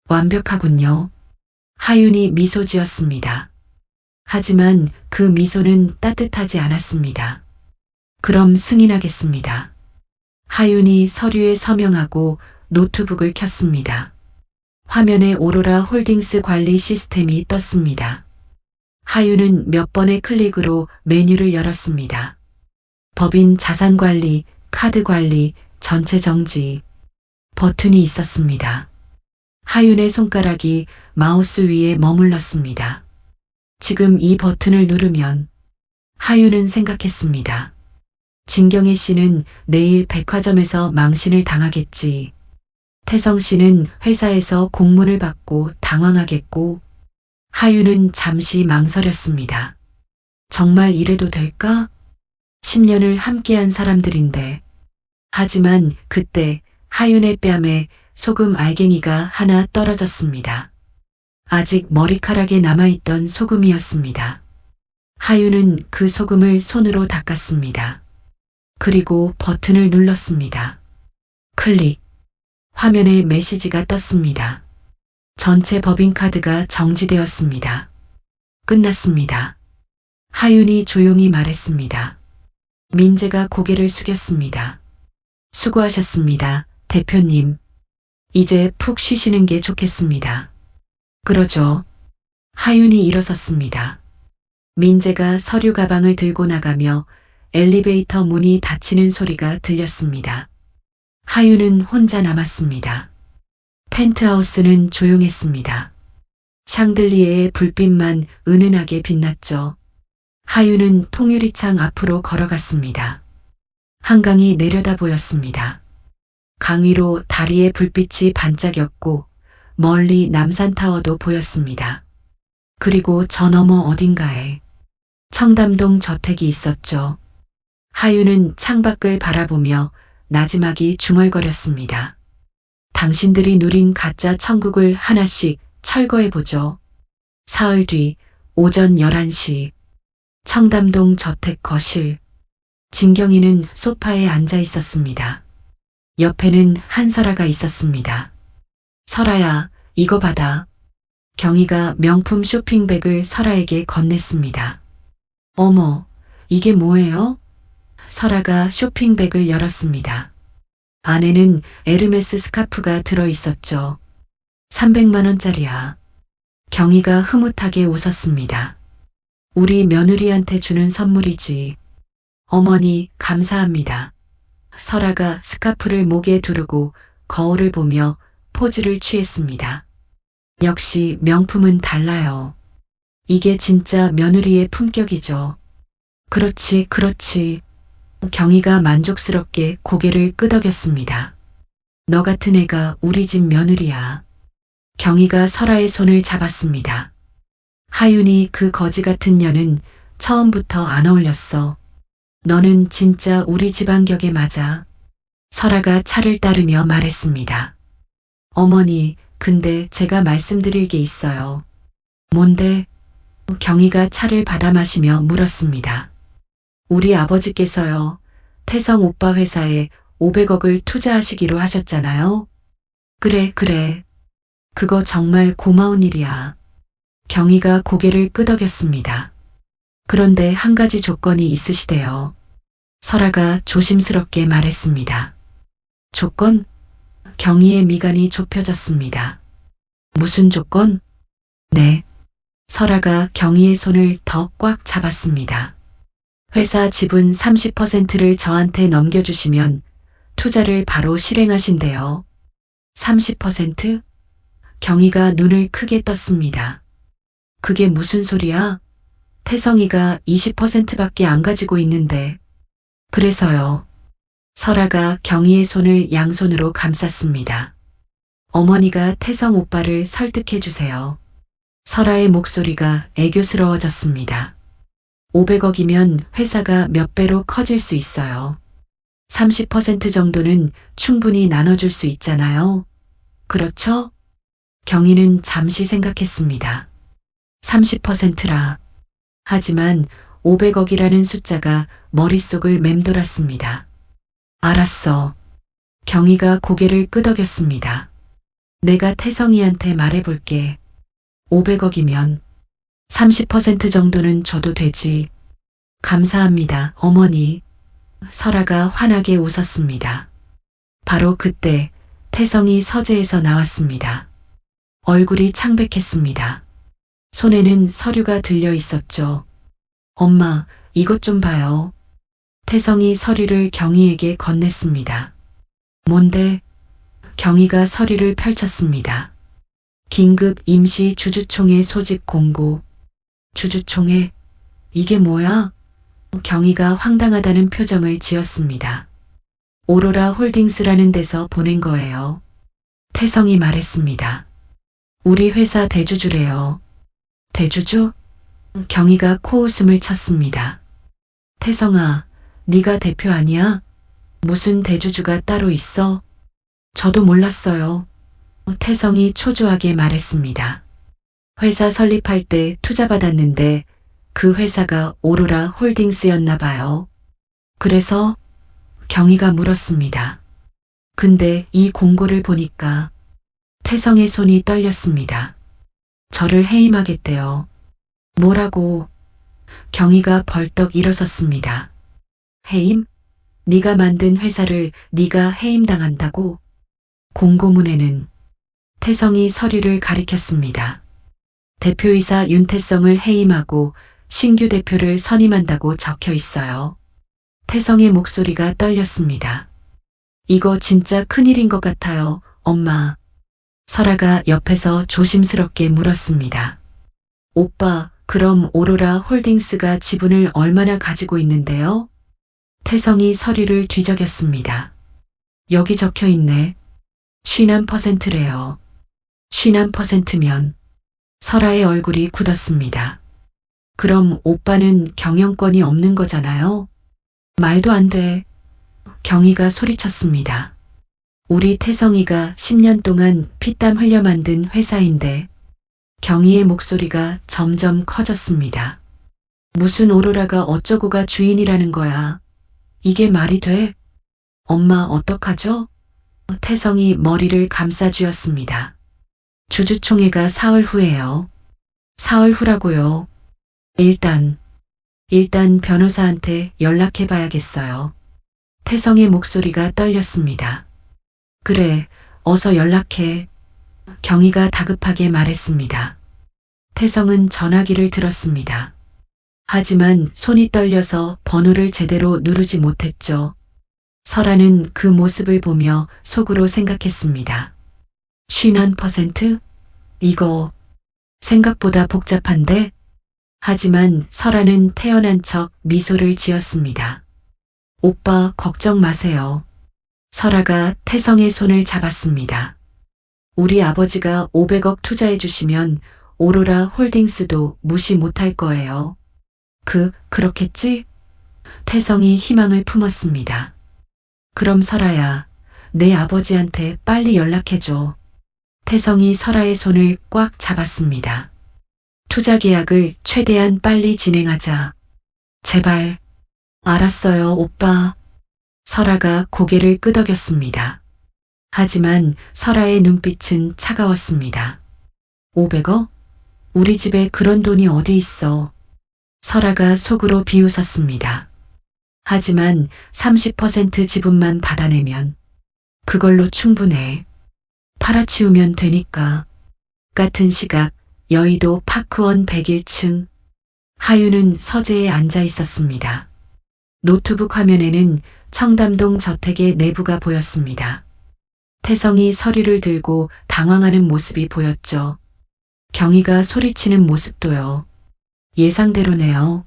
완벽하군요. 하윤이 미소 지었습니다. 하지만 그 미소는 따뜻하지 않았습니다. 그럼 승인하겠습니다. 하윤이 서류에 서명하고 노트북을 켰습니다. 화면에 오로라 홀딩스 관리 시스템이 떴습니다. 하윤은 몇 번의 클릭으로 메뉴를 열었습니다. 법인 자산관리, 카드관리, 전체 정지. 버튼이 있었습니다. 하윤의 손가락이 마우스 위에 머물렀습니다. 지금 이 버튼을 누르면 하윤은 생각했습니다. 진경애 씨는 내일 백화점에서 망신을 당하겠지. 태성 씨는 회사에서 공문을 받고 당황하겠고, 하윤은 잠시 망설였습니다. 정말 이래도 될까? 10년을 함께한 사람들인데. 하지만 그때 하윤의 뺨에 소금 알갱이가 하나 떨어졌습니다. 아직 머리카락에 남아있던 소금이었습니다. 하윤은 그 소금을 손으로 닦았습니다. 그리고 버튼을 눌렀습니다. 클릭. 화면에 메시지가 떴습니다. 전체 법인카드가 정지되었습니다. 끝났습니다. 하윤이 조용히 말했습니다. 민재가 고개를 숙였습니다. 수고하셨습니다, 대표님. 이제 푹 쉬시는 게 좋겠습니다. 그러죠. 하윤이 일어섰습니다. 민재가 서류 가방을 들고 나가며 엘리베이터 문이 닫히는 소리가 들렸습니다. 하윤은 혼자 남았습니다. 펜트하우스는 조용했습니다. 샹들리에의 불빛만 은은하게 빛났죠. 하윤은 통유리창 앞으로 걸어갔습니다. 한강이 내려다 보였습니다. 강 위로 다리의 불빛이 반짝였고 멀리 남산타워도 보였습니다. 그리고 저 너머 어딘가에 청담동 저택이 있었죠. 하윤은 창밖을 바라보며 나지막이 중얼거렸습니다. 당신들이 누린 가짜 천국을 하나씩 철거해보죠. 사흘 뒤 오전 11시 청담동 저택 거실. 진경이는 소파에 앉아 있었습니다. 옆에는 한설아가 있었습니다. 설아야, 이거 받아. 경희가 명품 쇼핑백을 설아에게 건넸습니다. 어머, 이게 뭐예요? 설아가 쇼핑백을 열었습니다. 안에는 에르메스 스카프가 들어있었죠. 300만 원짜리야. 경희가 흐뭇하게 웃었습니다. 우리 며느리한테 주는 선물이지. 어머니, 감사합니다. 설아가 스카프를 목에 두르고 거울을 보며 포즈를 취했습니다. 역시 명품은 달라요. 이게 진짜 며느리의 품격이죠. 그렇지, 그렇지. 경희가 만족스럽게 고개를 끄덕였습니다. 너 같은 애가 우리 집 며느리야. 경희가 설아의 손을 잡았습니다. 하윤이 그 거지 같은 년은 처음부터 안 어울렸어. 너는 진짜 우리 집안 격에 맞아. 설아가 차를 따르며 말했습니다. 어머니, 근데 제가 말씀드릴 게 있어요. 뭔데? 경희가 차를 받아 마시며 물었습니다. 우리 아버지께서요, 태성 오빠 회사에 500억을 투자하시기로 하셨잖아요. 그래, 그래. 그거 정말 고마운 일이야. 경희가 고개를 끄덕였습니다. 그런데 한 가지 조건이 있으시대요. 설아가 조심스럽게 말했습니다. 조건? 경희의 미간이 좁혀졌습니다. 무슨 조건? 네. 설아가 경희의 손을 더 꽉 잡았습니다. 회사 지분 30%를 저한테 넘겨주시면 투자를 바로 실행하신대요. 30%? 경희가 눈을 크게 떴습니다. 그게 무슨 소리야? 태성이가 20%밖에 안 가지고 있는데. 그래서요. 설아가 경희의 손을 양손으로 감쌌습니다. 어머니가 태성 오빠를 설득해 주세요. 설아의 목소리가 애교스러워졌습니다. 500억이면 회사가 몇 배로 커질 수 있어요. 30% 정도는 충분히 나눠줄 수 있잖아요. 그렇죠? 경희는 잠시 생각했습니다. 30%라. 하지만 500억이라는 숫자가 머릿속을 맴돌았습니다. 알았어. 경희가 고개를 끄덕였습니다. 내가 태성이한테 말해볼게. 500억이면 30% 정도는 줘도 되지. 감사합니다, 어머니. 설아가 환하게 웃었습니다. 바로 그때 태성이 서재에서 나왔습니다. 얼굴이 창백했습니다. 손에는 서류가 들려 있었죠. 엄마, 이것 좀 봐요. 태성이 서류를 경희에게 건넸습니다. 뭔데? 경희가 서류를 펼쳤습니다. 긴급 임시 주주총회 소집 공고. 주주총회? 이게 뭐야? 경희가 황당하다는 표정을 지었습니다. 오로라 홀딩스라는 데서 보낸 거예요. 태성이 말했습니다. 우리 회사 대주주래요. 대주주? 경희가 코웃음을 쳤습니다. 태성아, 네가 대표 아니야? 무슨 대주주가 따로 있어? 저도 몰랐어요. 태성이 초조하게 말했습니다. 회사 설립할 때 투자받았는데 그 회사가 오로라 홀딩스였나 봐요. 그래서 경희가 물었습니다. 근데 이 공고를 보니까 태성의 손이 떨렸습니다. 저를 해임하겠대요. 뭐라고? 경희가 벌떡 일어섰습니다. 해임? 네가 만든 회사를 네가 해임당한다고? 공고문에는 태성이 서류를 가리켰습니다. 대표이사 윤태성을 해임하고 신규 대표를 선임한다고 적혀 있어요. 태성의 목소리가 떨렸습니다. 이거 진짜 큰일인 것 같아요, 엄마. 설아가 옆에서 조심스럽게 물었습니다. 오빠, 그럼 오로라 홀딩스가 지분을 얼마나 가지고 있는데요? 태성이 서류를 뒤적였습니다. 여기 적혀 있네. 50%래요. 50%면 설아의 얼굴이 굳었습니다. 그럼 오빠는 경영권이 없는 거잖아요? 말도 안 돼. 경희가 소리쳤습니다. 우리 태성이가 10년 동안 피땀 흘려 만든 회사인데. 경희의 목소리가 점점 커졌습니다. 무슨 오로라가 어쩌고가 주인이라는 거야. 이게 말이 돼? 엄마 어떡하죠? 태성이 머리를 감싸쥐었습니다. 주주총회가 사흘 후예요. 사흘 후라고요. 일단 변호사한테 연락해 봐야겠어요. 태성의 목소리가 떨렸습니다. 그래, 어서 연락해. 경희가 다급하게 말했습니다. 태성은 전화기를 들었습니다. 하지만 손이 떨려서 번호를 제대로 누르지 못했죠. 설아는 그 모습을 보며 속으로 생각했습니다. 50%? 이거 생각보다 복잡한데? 하지만 설아는 태연한 척 미소를 지었습니다. 오빠 걱정 마세요. 설아가 태성의 손을 잡았습니다. 우리 아버지가 500억 투자해 주시면 오로라 홀딩스도 무시 못할 거예요. 그렇겠지? 태성이 희망을 품었습니다. 그럼 설아야, 내 아버지한테 빨리 연락해줘. 태성이 설아의 손을 꽉 잡았습니다. 투자 계약을 최대한 빨리 진행하자. 제발. 알았어요, 오빠. 설아가 고개를 끄덕였습니다. 하지만 설아의 눈빛은 차가웠습니다. 500억? 우리 집에 그런 돈이 어디 있어. 설아가 속으로 비웃었습니다. 하지만 30% 지분만 받아내면 그걸로 충분해. 팔아치우면 되니까. 같은 시각 여의도 파크원 101층. 하윤은 서재에 앉아 있었습니다. 노트북 화면에는 청담동 저택의 내부가 보였습니다. 태성이 서류를 들고 당황하는 모습이 보였죠. 경희가 소리치는 모습도요. 예상대로네요.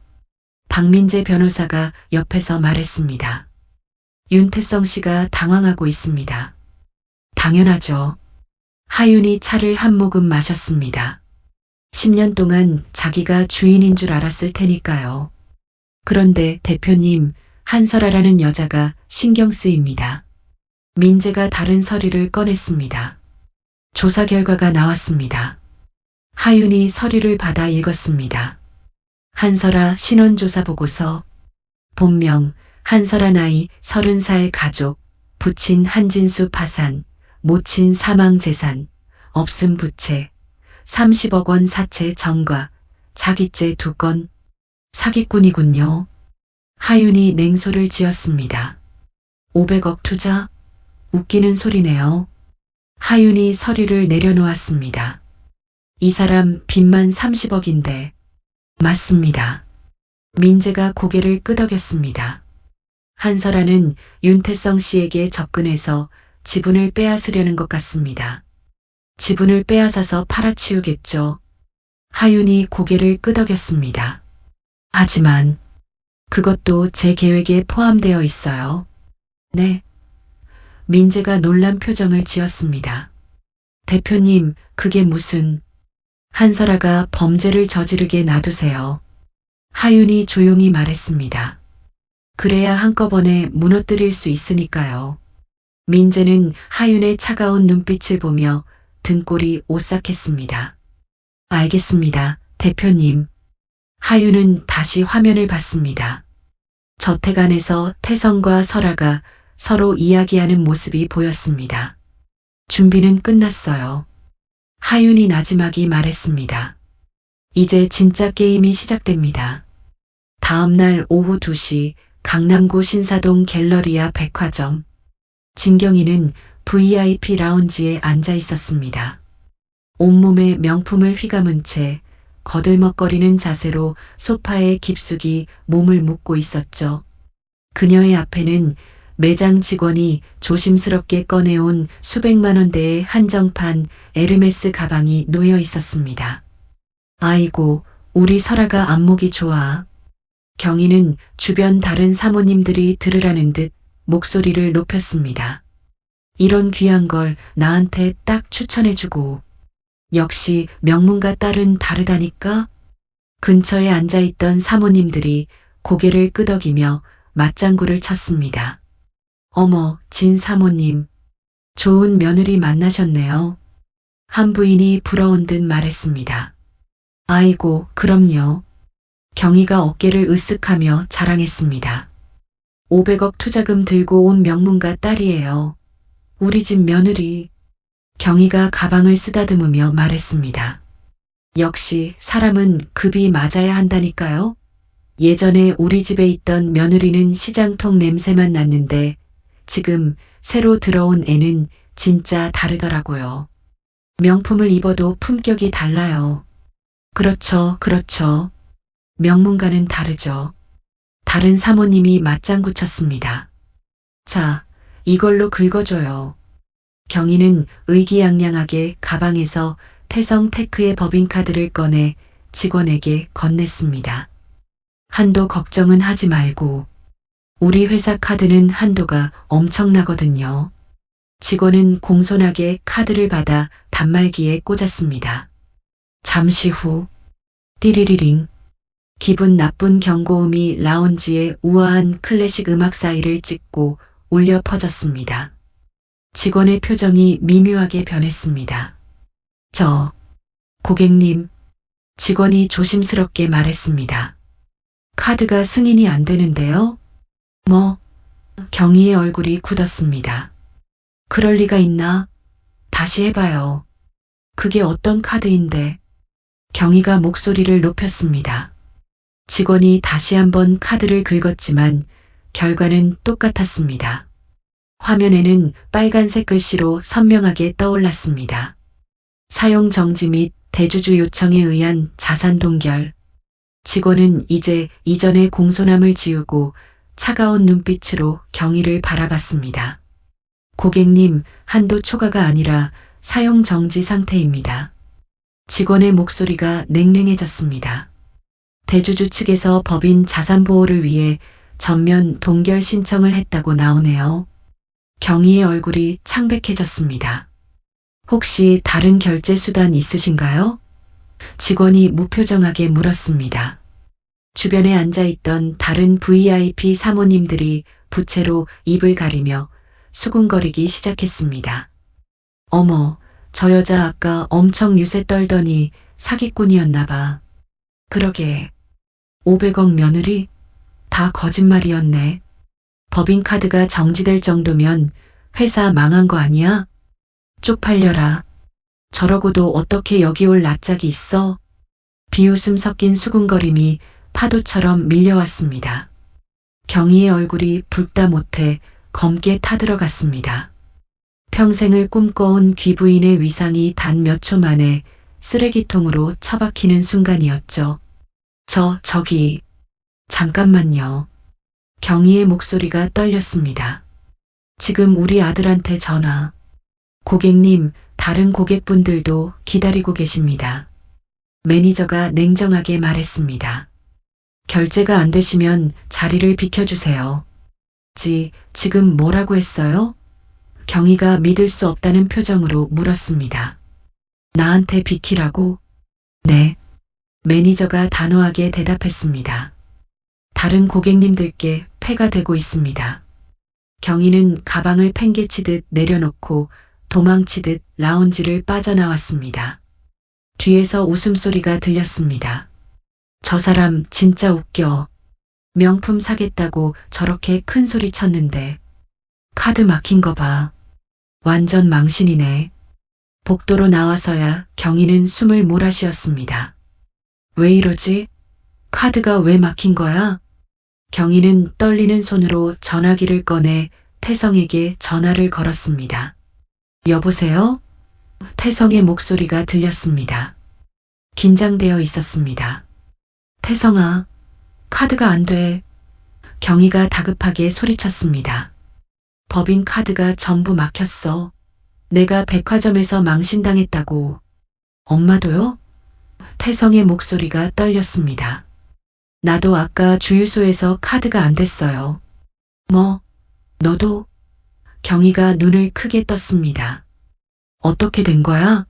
박민재 변호사가 옆에서 말했습니다. 윤태성 씨가 당황하고 있습니다. 당연하죠. 하윤이 차를 한 모금 마셨습니다. 10년 동안 자기가 주인인 줄 알았을 테니까요. 그런데 대표님, 한설아라는 여자가 신경 쓰입니다. 민재가 다른 서류를 꺼냈습니다. 조사 결과가 나왔습니다. 하윤이 서류를 받아 읽었습니다. 한설아 신원조사 보고서. 본명 한설아 나이 30살 가족. 부친 한진수 파산. 모친 사망재산. 없음 부채. 30억 원 사채 전과. 자기죄 2건. 사기꾼이군요. 하윤이 냉소를 지었습니다. 500억 투자? 웃기는 소리네요. 하윤이 서류를 내려놓았습니다. 이 사람 빚만 30억인데. 맞습니다. 민재가 고개를 끄덕였습니다. 한설아는 윤태성 씨에게 접근해서 지분을 빼앗으려는 것 같습니다. 지분을 빼앗아서 팔아치우겠죠. 하윤이 고개를 끄덕였습니다. 하지만 그것도 제 계획에 포함되어 있어요. 네. 민재가 놀란 표정을 지었습니다. 대표님, 그게 무슨... 한설아가 범죄를 저지르게 놔두세요. 하윤이 조용히 말했습니다. 그래야 한꺼번에 무너뜨릴 수 있으니까요. 민재는 하윤의 차가운 눈빛을 보며 등골이 오싹했습니다. 알겠습니다, 대표님. 하윤은 다시 화면을 봤습니다. 저택 안에서 태성과 설아가 서로 이야기하는 모습이 보였습니다. 준비는 끝났어요. 하윤이 나지막이 말했습니다. 이제 진짜 게임이 시작됩니다. 다음 날 오후 2시 강남구 신사동 갤러리아 백화점. 진경이는 VIP 라운지에 앉아 있었습니다. 온몸에 명품을 휘감은 채 거들먹거리는 자세로 소파에 깊숙이 몸을 묻고 있었죠. 그녀의 앞에는 매장 직원이 조심스럽게 꺼내온 수백만 원대의 한정판 에르메스 가방이 놓여 있었습니다. 아이고, 우리 설아가 안목이 좋아. 경희는 주변 다른 사모님들이 들으라는 듯 목소리를 높였습니다. 이런 귀한 걸 나한테 딱 추천해주고. 역시 명문가 딸은 다르다니까? 근처에 앉아있던 사모님들이 고개를 끄덕이며 맞장구를 쳤습니다. 어머, 진 사모님. 좋은 며느리 만나셨네요. 한 부인이 부러운 듯 말했습니다. 아이고, 그럼요. 경희가 어깨를 으쓱하며 자랑했습니다. 500억 투자금 들고 온 명문가 딸이에요. 우리 집 며느리. 경희가 가방을 쓰다듬으며 말했습니다. 역시 사람은 급이 맞아야 한다니까요. 예전에 우리 집에 있던 며느리는 시장통 냄새만 났는데 지금 새로 들어온 애는 진짜 다르더라고요. 명품을 입어도 품격이 달라요. 그렇죠, 그렇죠. 명문가는 다르죠. 다른 사모님이 맞장구 쳤습니다. 자, 이걸로 긁어줘요. 경희는 의기양양하게 가방에서 태성 테크의 법인카드를 꺼내 직원에게 건넸습니다. 한도 걱정은 하지 말고. 우리 회사 카드는 한도가 엄청나거든요. 직원은 공손하게 카드를 받아 단말기에 꽂았습니다. 잠시 후 띠리리링. 기분 나쁜 경고음이 라운지의 우아한 클래식 음악 사이를 찍고 울려 퍼졌습니다. 직원의 표정이 미묘하게 변했습니다. 고객님. 직원이 조심스럽게 말했습니다. 카드가 승인이 안 되는데요? 경희의 얼굴이 굳었습니다. 그럴 리가 있나? 다시 해봐요. 그게 어떤 카드인데? 경희가 목소리를 높였습니다. 직원이 다시 한번 카드를 긁었지만 결과는 똑같았습니다. 화면에는 빨간색 글씨로 선명하게 떠올랐습니다. 사용 정지 및 대주주 요청에 의한 자산 동결. 직원은 이제 이전의 공손함을 지우고 차가운 눈빛으로 경희를 바라봤습니다. 고객님, 한도 초과가 아니라 사용 정지 상태입니다. 직원의 목소리가 냉랭해졌습니다. 대주주 측에서 법인 자산 보호를 위해 전면 동결 신청을 했다고 나오네요. 경희의 얼굴이 창백해졌습니다. 혹시 다른 결제 수단 있으신가요? 직원이 무표정하게 물었습니다. 주변에 앉아있던 다른 VIP 사모님들이 부채로 입을 가리며 수군거리기 시작했습니다. 어머, 저 여자 아까 엄청 유세 떨더니 사기꾼이었나 봐. 그러게. 500억 며느리? 다 거짓말이었네. 법인카드가 정지될 정도면 회사 망한 거 아니야? 쪽팔려라. 저러고도 어떻게 여기 올 낯짝이 있어? 비웃음 섞인 수군거림이 파도처럼 밀려왔습니다. 경희의 얼굴이 붉다 못해 검게 타들어갔습니다. 평생을 꿈꿔온 귀부인의 위상이 단 몇 초 만에 쓰레기통으로 처박히는 순간이었죠. 저기, 잠깐만요. 경희의 목소리가 떨렸습니다. 지금 우리 아들한테 전화. 고객님, 다른 고객분들도 기다리고 계십니다. 매니저가 냉정하게 말했습니다. 결제가 안 되시면 자리를 비켜주세요. 지금 뭐라고 했어요? 경희가 믿을 수 없다는 표정으로 물었습니다. 나한테 비키라고? 네. 매니저가 단호하게 대답했습니다. 다른 고객님들께 폐가 되고 있습니다. 경희는 가방을 팽개치듯 내려놓고 도망치듯 라운지를 빠져나왔습니다. 뒤에서 웃음소리가 들렸습니다. 저 사람 진짜 웃겨. 명품 사겠다고 저렇게 큰 소리 쳤는데 카드 막힌 거 봐. 완전 망신이네. 복도로 나와서야 경희는 숨을 몰아쉬었습니다. 왜 이러지? 카드가 왜 막힌 거야? 경희는 떨리는 손으로 전화기를 꺼내 태성에게 전화를 걸었습니다. 여보세요? 태성의 목소리가 들렸습니다. 긴장되어 있었습니다. 태성아, 카드가 안 돼. 경희가 다급하게 소리쳤습니다. 법인 카드가 전부 막혔어. 내가 백화점에서 망신당했다고. 엄마도요? 태성의 목소리가 떨렸습니다. 나도 아까 주유소에서 카드가 안 됐어요. 뭐, 너도? 경희가 눈을 크게 떴습니다. 어떻게 된 거야?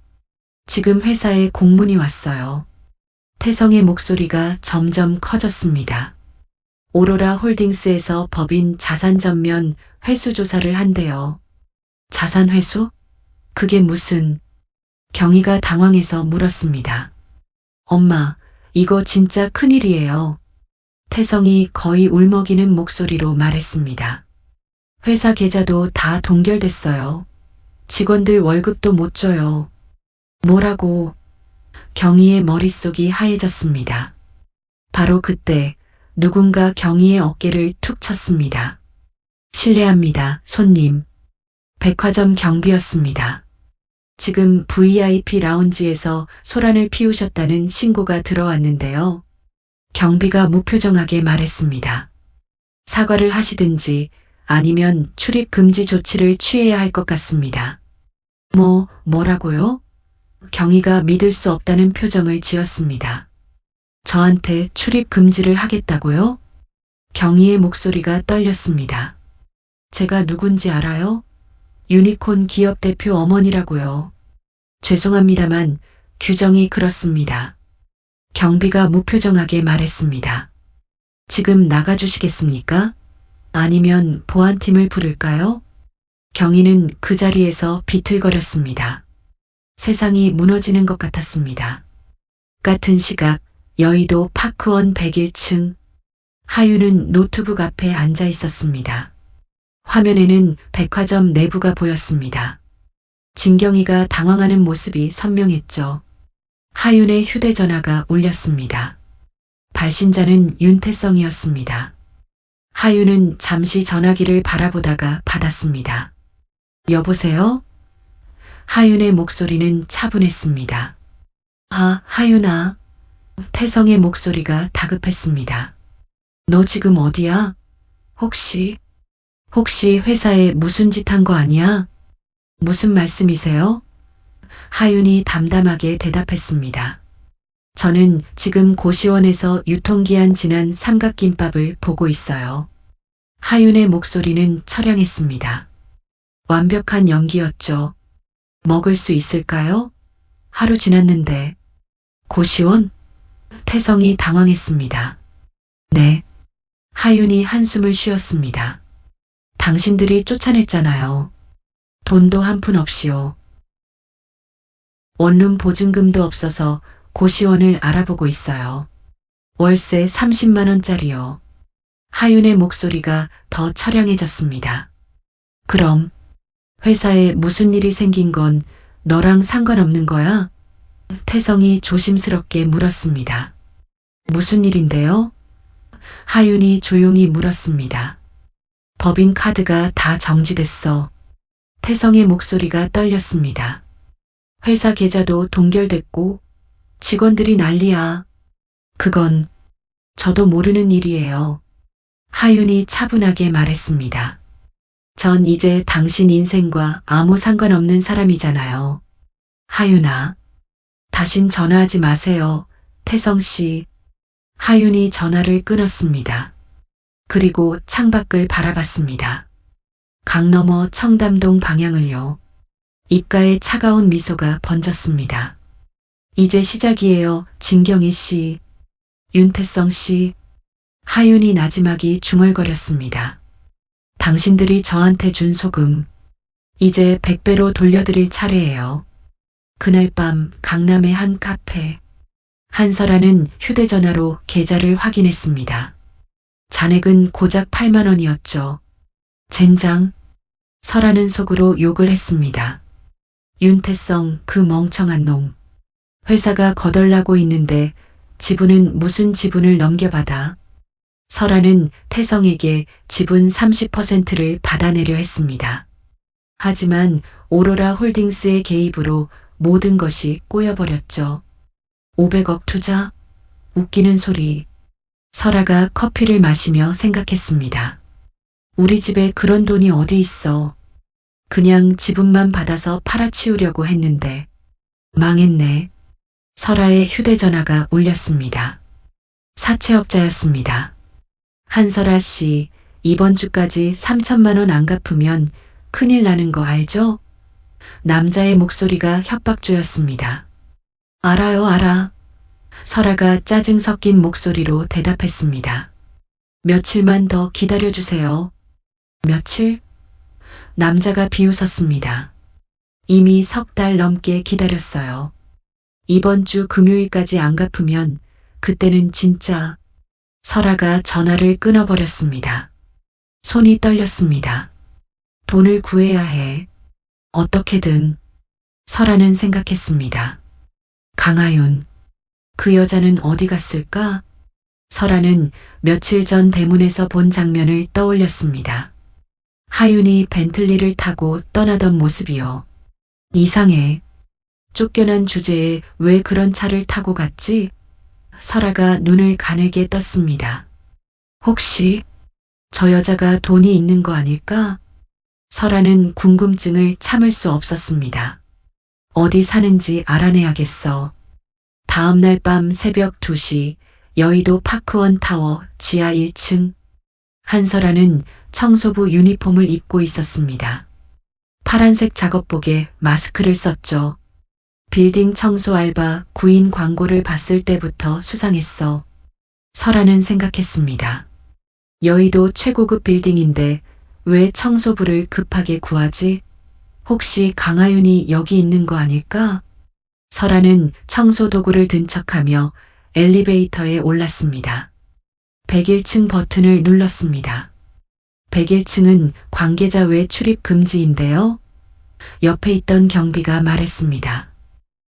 지금 회사에 공문이 왔어요. 태성의 목소리가 점점 커졌습니다. 오로라 홀딩스에서 법인 자산 전면 회수 조사를 한대요. 자산 회수? 그게 무슨? 경희가 당황해서 물었습니다. 엄마, 이거 진짜 큰일이에요. 태성이 거의 울먹이는 목소리로 말했습니다. 회사 계좌도 다 동결됐어요. 직원들 월급도 못 줘요. 뭐라고? 경희의 머릿속이 하얘졌습니다. 바로 그때 누군가 경희의 어깨를 툭 쳤습니다. 실례합니다, 손님. 백화점 경비였습니다. 지금 VIP 라운지에서 소란을 피우셨다는 신고가 들어왔는데요. 경비가 무표정하게 말했습니다. 사과를 하시든지 아니면 출입 금지 조치를 취해야 할 것 같습니다. 뭐라고요? 경희가 믿을 수 없다는 표정을 지었습니다. 저한테 출입 금지를 하겠다고요? 경희의 목소리가 떨렸습니다. 제가 누군지 알아요? 유니콘 기업 대표 어머니라고요. 죄송합니다만 규정이 그렇습니다. 경비가 무표정하게 말했습니다. 지금 나가주시겠습니까? 아니면 보안팀을 부를까요? 경희는 그 자리에서 비틀거렸습니다. 세상이 무너지는 것 같았습니다. 같은 시각 여의도 파크원 101층 하유는 노트북 앞에 앉아 있었습니다. 화면에는 백화점 내부가 보였습니다. 진경이가 당황하는 모습이 선명했죠. 하윤의 휴대전화가 울렸습니다. 발신자는 윤태성이었습니다. 하윤은 잠시 전화기를 바라보다가 받았습니다. 여보세요? 하윤의 목소리는 차분했습니다. 하윤아. 태성의 목소리가 다급했습니다. 너 지금 어디야? 혹시 회사에 무슨 짓 한 거 아니야? 무슨 말씀이세요? 하윤이 담담하게 대답했습니다. 저는 지금 고시원에서 유통기한 지난 삼각김밥을 보고 있어요. 하윤의 목소리는 처량했습니다. 완벽한 연기였죠. 먹을 수 있을까요? 하루 지났는데. 고시원? 태성이 당황했습니다. 네. 하윤이 한숨을 쉬었습니다. 당신들이 쫓아냈잖아요. 돈도 한 푼 없이요. 원룸 보증금도 없어서 고시원을 알아보고 있어요. 월세 30만 원짜리요. 하윤의 목소리가 더 처량해졌습니다. 그럼 회사에 무슨 일이 생긴 건 너랑 상관없는 거야? 태성이 조심스럽게 물었습니다. 무슨 일인데요? 하윤이 조용히 물었습니다. 법인 카드가 다 정지됐어. 태성의 목소리가 떨렸습니다. 회사 계좌도 동결됐고 직원들이 난리야. 그건 저도 모르는 일이에요. 하윤이 차분하게 말했습니다. 전 이제 당신 인생과 아무 상관없는 사람이잖아요. 하윤아, 다신 전화하지 마세요. 태성 씨. 하윤이 전화를 끊었습니다. 그리고 창밖을 바라봤습니다. 강 너머 청담동 방향을요. 입가에 차가운 미소가 번졌습니다. 이제 시작이에요, 진경희 씨. 윤태성 씨. 하윤이 나지막이 중얼거렸습니다. 당신들이 저한테 준 소금, 이제 100배로 돌려드릴 차례예요. 그날 밤 강남의 한 카페. 한설아는 휴대전화로 계좌를 확인했습니다. 잔액은 고작 8만 원이었죠. 젠장. 설아는 속으로 욕을 했습니다. 윤태성, 그 멍청한 놈. 회사가 거덜나고 있는데 지분은 무슨 지분을 넘겨받아. 설아는 태성에게 지분 30%를 받아내려 했습니다. 하지만 오로라 홀딩스의 개입으로 모든 것이 꼬여버렸죠. 500억 투자? 웃기는 소리. 설아가 커피를 마시며 생각했습니다. 우리 집에 그런 돈이 어디 있어. 그냥 지분만 받아서 팔아치우려고 했는데. 망했네. 설아의 휴대전화가 울렸습니다. 사채업자였습니다. 한설아 씨, 이번 주까지 3천만 원 안 갚으면 큰일 나는 거 알죠? 남자의 목소리가 협박조였습니다. 알아요, 알아. 설아가 짜증 섞인 목소리로 대답했습니다. 며칠만 더 기다려주세요. 며칠? 남자가 비웃었습니다. 이미 3달 넘게 기다렸어요. 이번 주 금요일까지 안 갚으면 그때는 진짜. 설아가 전화를 끊어버렸습니다. 손이 떨렸습니다. 돈을 구해야 해. 어떻게든. 설아는 생각했습니다. 강하윤. 그 여자는 어디 갔을까? 설아는 며칠 전 대문에서 본 장면을 떠올렸습니다. 하윤이 벤틀리를 타고 떠나던 모습이요. 이상해. 쫓겨난 주제에 왜 그런 차를 타고 갔지? 설아가 눈을 가늘게 떴습니다. 혹시 저 여자가 돈이 있는 거 아닐까? 설아는 궁금증을 참을 수 없었습니다. 어디 사는지 알아내야겠어. 다음 날 밤 새벽 2시 여의도 파크원 타워 지하 1층. 한설아는 청소부 유니폼을 입고 있었습니다. 파란색 작업복에 마스크를 썼죠. 빌딩 청소 알바 구인 광고를 봤을 때부터 수상했어. 설아는 생각했습니다. 여의도 최고급 빌딩인데 왜 청소부를 급하게 구하지? 혹시 강하윤이 여기 있는 거 아닐까? 설아는 청소 도구를 든 척하며 엘리베이터에 올랐습니다. 101층 버튼을 눌렀습니다. 101층은 관계자 외 출입 금지인데요. 옆에 있던 경비가 말했습니다.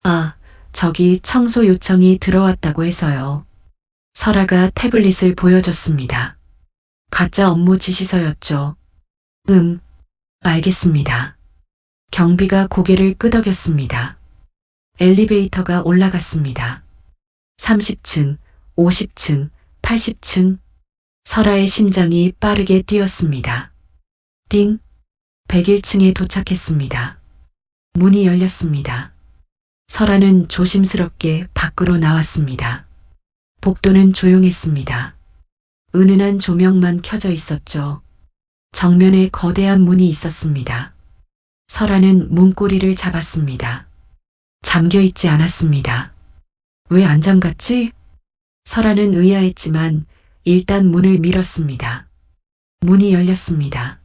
아, 저기 청소 요청이 들어왔다고 해서요. 설아가 태블릿을 보여줬습니다. 가짜 업무 지시서였죠. 알겠습니다. 경비가 고개를 끄덕였습니다. 엘리베이터가 올라갔습니다. 30층, 50층, 80층. 설아의 심장이 빠르게 뛰었습니다. 띵! 101층에 도착했습니다. 문이 열렸습니다. 설아는 조심스럽게 밖으로 나왔습니다. 복도는 조용했습니다. 은은한 조명만 켜져 있었죠. 정면에 거대한 문이 있었습니다. 설아는 문고리를 잡았습니다. 잠겨 있지 않았습니다. 왜 안 잠갔지? 설아는 의아했지만 일단 문을 밀었습니다. 문이 열렸습니다.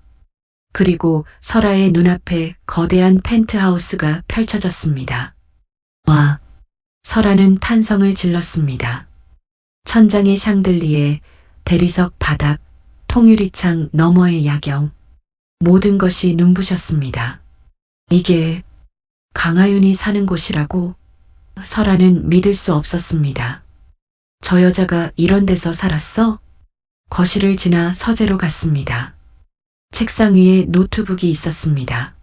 그리고 설아의 눈앞에 거대한 펜트하우스가 펼쳐졌습니다. 와! 설아는 탄성을 질렀습니다. 천장의 샹들리에, 대리석 바닥, 통유리창 너머의 야경. 모든 것이 눈부셨습니다. 이게 강하윤이 사는 곳이라고? 설아는 믿을 수 없었습니다. 저 여자가 이런 데서 살았어? 거실을 지나 서재로 갔습니다. 책상 위에 노트북이 있었습니다.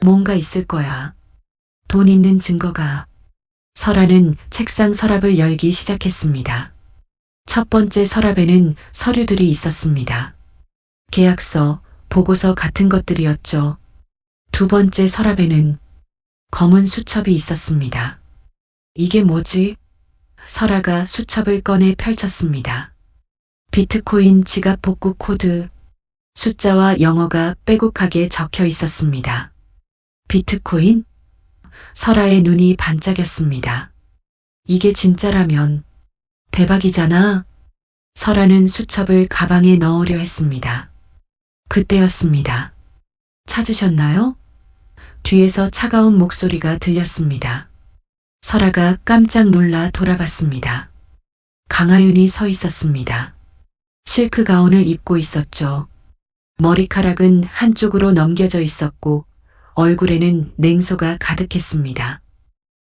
뭔가 있을 거야. 돈 있는 증거가. 설아는 책상 서랍을 열기 시작했습니다. 첫 번째 서랍에는 서류들이 있었습니다. 계약서, 보고서 같은 것들이었죠. 두 번째 서랍에는 검은 수첩이 있었습니다. 이게 뭐지? 설아가 수첩을 꺼내 펼쳤습니다. 비트코인 지갑 복구 코드, 숫자와 영어가 빼곡하게 적혀 있었습니다. 비트코인? 설아의 눈이 반짝였습니다. 이게 진짜라면 대박이잖아. 설아는 수첩을 가방에 넣으려 했습니다. 그때였습니다. 찾으셨나요? 뒤에서 차가운 목소리가 들렸습니다. 설아가 깜짝 놀라 돌아봤습니다. 강하윤이 서 있었습니다. 실크 가운을 입고 있었죠. 머리카락은 한쪽으로 넘겨져 있었고 얼굴에는 냉소가 가득했습니다.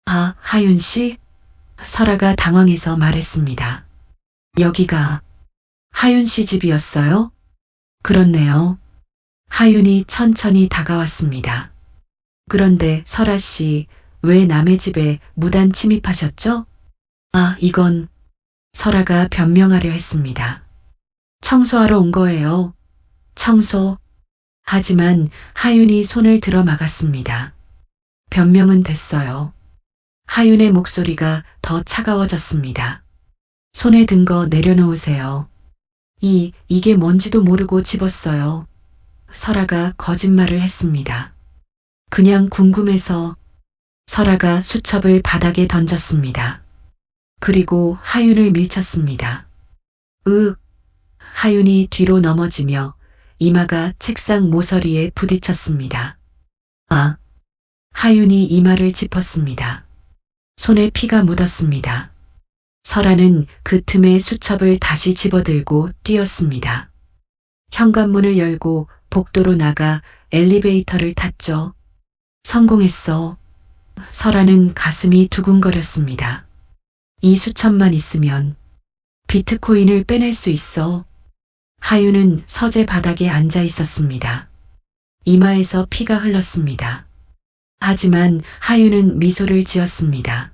아, 하윤 씨? 설아가 당황해서 말했습니다. 여기가 하윤 씨 집이었어요? 그렇네요. 하윤이 천천히 다가왔습니다. 그런데 설아 씨, 왜 남의 집에 무단 침입하셨죠? 아, 이건 설아가 변명하려 했습니다. 청소하러 온 거예요. 청소. 하지만 하윤이 손을 들어 막았습니다. 변명은 됐어요. 하윤의 목소리가 더 차가워졌습니다. 손에 든 거 내려놓으세요. 이게 뭔지도 모르고 집었어요. 설아가 거짓말을 했습니다. 그냥 궁금해서. 설아가 수첩을 바닥에 던졌습니다. 그리고 하윤을 밀쳤습니다. 하윤이 뒤로 넘어지며 이마가 책상 모서리에 부딪혔습니다. 아, 하윤이 이마를 짚었습니다. 손에 피가 묻었습니다. 설아는 그 틈에 수첩을 다시 집어들고 뛰었습니다. 현관문을 열고 복도로 나가 엘리베이터를 탔죠. 성공했어. 설아는 가슴이 두근거렸습니다. 이 수첩만 있으면 비트코인을 빼낼 수 있어. 하윤은 서재 바닥에 앉아 있었습니다. 이마에서 피가 흘렀습니다. 하지만 하윤은 미소를 지었습니다.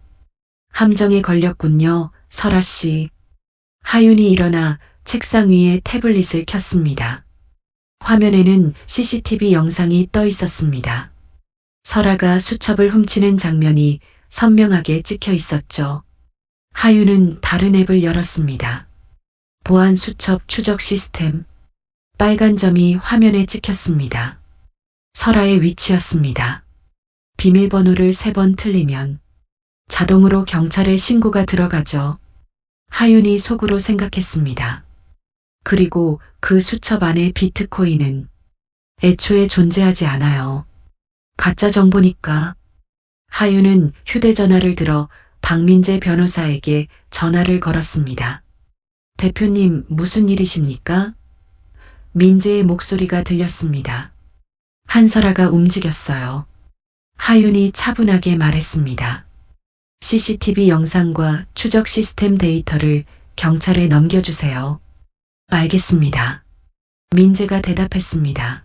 함정에 걸렸군요, 설아 씨. 하윤이 일어나 책상 위에 태블릿을 켰습니다. 화면에는 CCTV 영상이 떠 있었습니다. 설아가 수첩을 훔치는 장면이 선명하게 찍혀 있었죠. 하윤은 다른 앱을 열었습니다. 보안 수첩 추적 시스템. 빨간 점이 화면에 찍혔습니다. 설아의 위치였습니다. 비밀번호를 3번 틀리면 자동으로 경찰에 신고가 들어가죠. 하윤이 속으로 생각했습니다. 그리고 그 수첩 안의 비트코인은 애초에 존재하지 않아요. 가짜 정보니까. 하윤은 휴대전화를 들어 박민재 변호사에게 전화를 걸었습니다. 대표님, 무슨 일이십니까? 민재의 목소리가 들렸습니다. 한설아가 움직였어요. 하윤이 차분하게 말했습니다. CCTV 영상과 추적 시스템 데이터를 경찰에 넘겨주세요. 알겠습니다. 민재가 대답했습니다.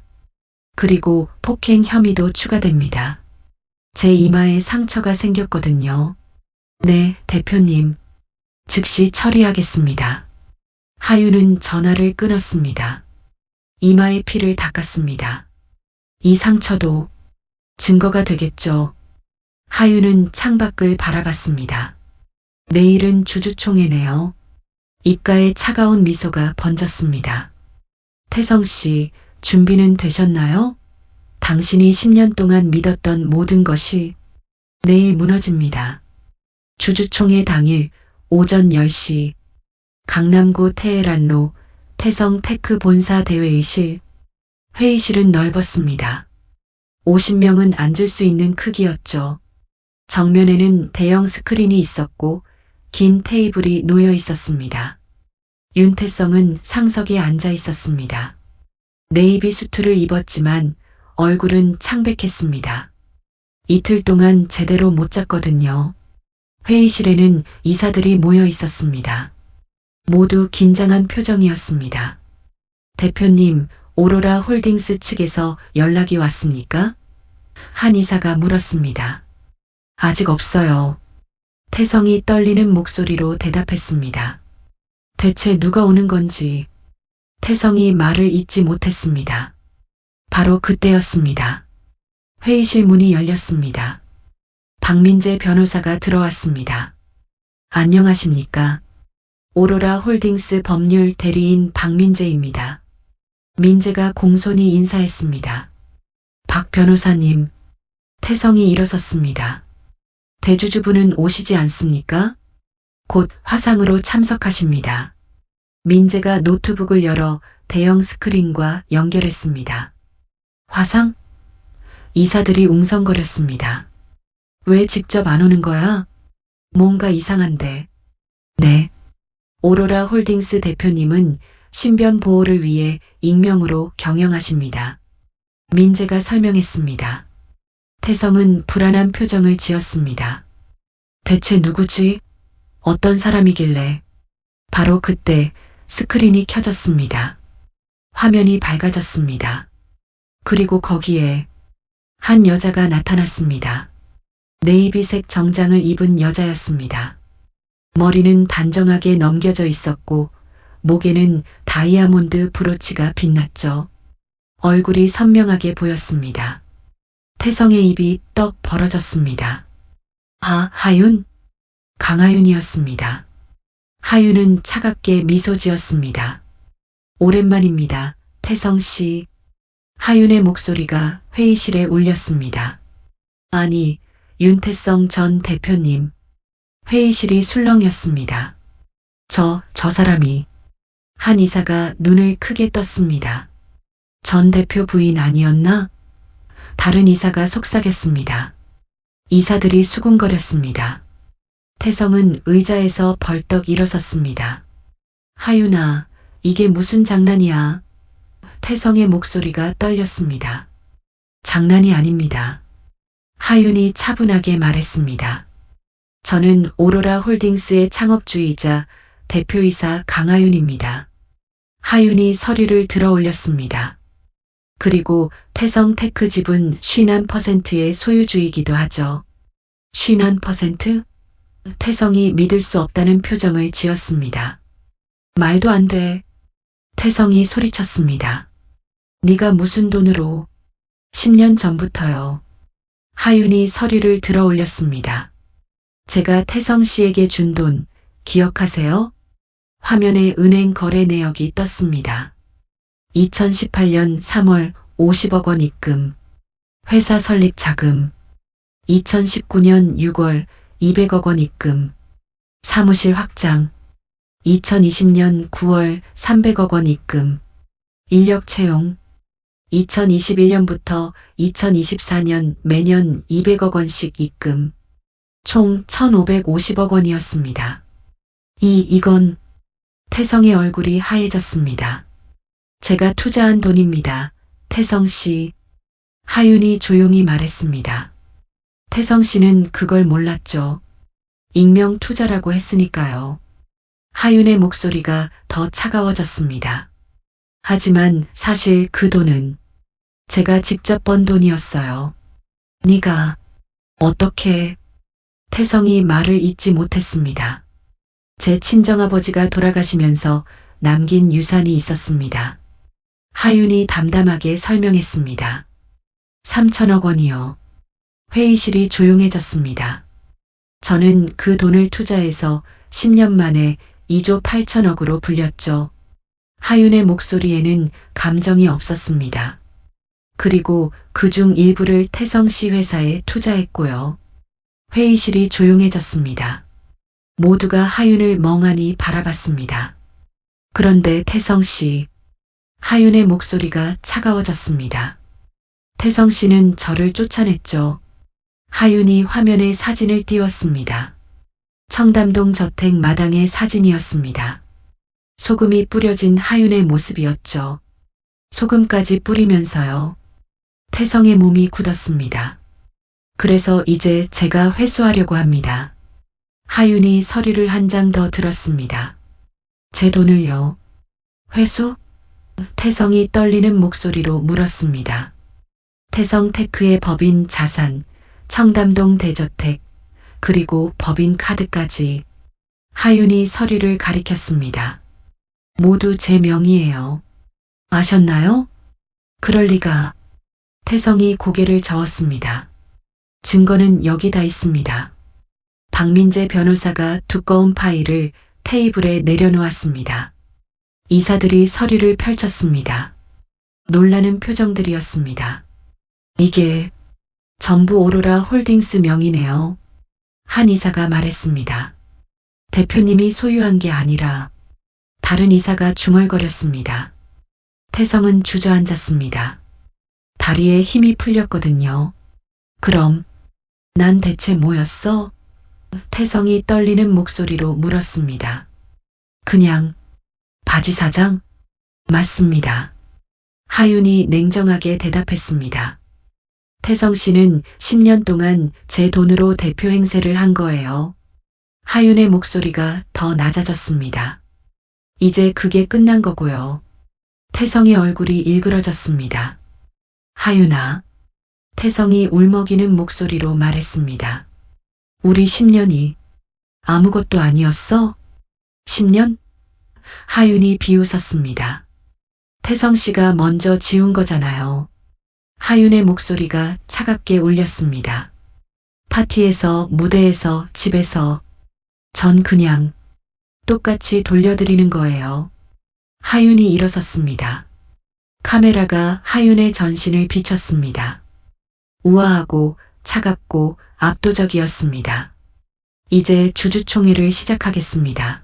그리고 폭행 혐의도 추가됩니다. 제 이마에 상처가 생겼거든요. 네, 대표님. 즉시 처리하겠습니다. 하윤은 전화를 끊었습니다. 이마에 피를 닦았습니다. 이 상처도 증거가 되겠죠. 하윤은 창밖을 바라봤습니다. 내일은 주주총회네요. 입가에 차가운 미소가 번졌습니다. 태성 씨, 준비는 되셨나요? 당신이 10년 동안 믿었던 모든 것이 내일 무너집니다. 주주총회 당일 오전 10시 강남구 테헤란로 태성 테크 본사 대회의실. 회의실은 넓었습니다. 50명은 앉을 수 있는 크기였죠. 정면에는 대형 스크린이 있었고 긴 테이블이 놓여 있었습니다. 윤태성은 상석에 앉아 있었습니다. 네이비 수트를 입었지만 얼굴은 창백했습니다. 이틀 동안 제대로 못 잤거든요. 회의실에는 이사들이 모여 있었습니다. 모두 긴장한 표정이었습니다. 대표님, 오로라 홀딩스 측에서 연락이 왔습니까? 한 이사가 물었습니다. 아직 없어요. 태성이 떨리는 목소리로 대답했습니다. 대체 누가 오는 건지 태성이 말을 잇지 못했습니다. 바로 그때였습니다. 회의실 문이 열렸습니다. 박민재 변호사가 들어왔습니다. 안녕하십니까? 오로라 홀딩스 법률 대리인 박민재입니다. 민재가 공손히 인사했습니다. 박 변호사님, 태성이 일어섰습니다. 대주주분은 오시지 않습니까? 곧 화상으로 참석하십니다. 민재가 노트북을 열어 대형 스크린과 연결했습니다. 화상? 이사들이 웅성거렸습니다. 왜 직접 안 오는 거야? 뭔가 이상한데. 네. 오로라 홀딩스 대표님은 신변 보호를 위해 익명으로 경영하십니다. 민재가 설명했습니다. 태성은 불안한 표정을 지었습니다. 대체 누구지? 어떤 사람이길래? 바로 그때 스크린이 켜졌습니다. 화면이 밝아졌습니다. 그리고 거기에 한 여자가 나타났습니다. 네이비색 정장을 입은 여자였습니다. 머리는 단정하게 넘겨져 있었고 목에는 다이아몬드 브로치가 빛났죠. 얼굴이 선명하게 보였습니다. 태성의 입이 떡 벌어졌습니다. 아, 하윤? 강하윤이었습니다. 하윤은 차갑게 미소 지었습니다. 오랜만입니다. 태성 씨. 하윤의 목소리가 회의실에 울렸습니다. 아니, 윤태성 전 대표님. 회의실이 술렁였습니다. 저 사람이. 한 이사가 눈을 크게 떴습니다. 전 대표 부인 아니었나? 다른 이사가 속삭였습니다. 이사들이 수군거렸습니다. 태성은 의자에서 벌떡 일어섰습니다. 하윤아, 이게 무슨 장난이야? 태성의 목소리가 떨렸습니다. 장난이 아닙니다. 하윤이 차분하게 말했습니다. 저는 오로라 홀딩스의 창업주이자 대표이사 강하윤입니다. 하윤이 서류를 들어 올렸습니다. 그리고 태성 테크집은 51%의 소유주이기도 하죠. 51%? 태성이 믿을 수 없다는 표정을 지었습니다. 말도 안 돼. 태성이 소리쳤습니다. 네가 무슨 돈으로? 10년 전부터요. 하윤이 서류를 들어 올렸습니다. 제가 태성 씨에게 준 돈 기억하세요? 화면에 은행 거래 내역이 떴습니다. 2018년 3월 50억 원 입금. 회사 설립 자금. 2019년 6월 200억 원 입금. 사무실 확장. 2020년 9월 300억 원 입금. 인력 채용. 2021년부터 2024년 매년 200억 원씩 입금. 총 1,550억 원이었습니다. 이건 태성의 얼굴이 하얘졌습니다. 제가 투자한 돈입니다. 태성 씨. 하윤이 조용히 말했습니다. 태성 씨는 그걸 몰랐죠. 익명 투자라고 했으니까요. 하윤의 목소리가 더 차가워졌습니다. 하지만 사실 그 돈은 제가 직접 번 돈이었어요. 네가 어떻게? 태성이 말을 잇지 못했습니다. 제 친정아버지가 돌아가시면서 남긴 유산이 있었습니다. 하윤이 담담하게 설명했습니다. 3천억 원이요. 회의실이 조용해졌습니다. 저는 그 돈을 투자해서 10년 만에 2조 8천억으로 불렸죠. 하윤의 목소리에는 감정이 없었습니다. 그리고 그중 일부를 태성씨 회사에 투자했고요. 회의실이 조용해졌습니다. 모두가 하윤을 멍하니 바라봤습니다. 그런데 태성씨. 하윤의 목소리가 차가워졌습니다. 태성씨는 저를 쫓아냈죠. 하윤이 화면에 사진을 띄웠습니다. 청담동 저택 마당의 사진이었습니다. 소금이 뿌려진 하윤의 모습이었죠. 소금까지 뿌리면서요. 태성의 몸이 굳었습니다. 그래서 이제 제가 회수하려고 합니다. 하윤이 서류를 한 장 더 들었습니다. 제 돈을요. 회수? 태성이 떨리는 목소리로 물었습니다. 태성테크의 법인 자산, 청담동 대저택, 그리고 법인 카드까지. 하윤이 서류를 가리켰습니다. 모두 제 명의예요. 아셨나요? 그럴 리가. 태성이 고개를 저었습니다. 증거는 여기다 있습니다. 박민재 변호사가 두꺼운 파일을 테이블에 내려놓았습니다. 이사들이 서류를 펼쳤습니다. 놀라는 표정들이었습니다. 이게 전부 오로라 홀딩스 명의네요. 한 이사가 말했습니다. 대표님이 소유한 게 아니라. 다른 이사가 중얼거렸습니다. 태성은 주저앉았습니다. 다리에 힘이 풀렸거든요. 그럼 난 대체 뭐였어? 태성이 떨리는 목소리로 물었습니다. 그냥 바지 사장? 맞습니다. 하윤이 냉정하게 대답했습니다. 태성 씨는 10년 동안 제 돈으로 대표 행세를 한 거예요. 하윤의 목소리가 더 낮아졌습니다. 이제 그게 끝난 거고요. 태성의 얼굴이 일그러졌습니다. 하윤아. 태성이 울먹이는 목소리로 말했습니다. 우리 10년이 아무것도 아니었어? 10년? 하윤이 비웃었습니다. 태성 씨가 먼저 지운 거잖아요. 하윤의 목소리가 차갑게 울렸습니다. 파티에서, 무대에서, 집에서 전 그냥 똑같이 돌려드리는 거예요. 하윤이 일어섰습니다. 카메라가 하윤의 전신을 비췄습니다. 우아하고 차갑고 압도적이었습니다. 이제 주주총회를 시작하겠습니다.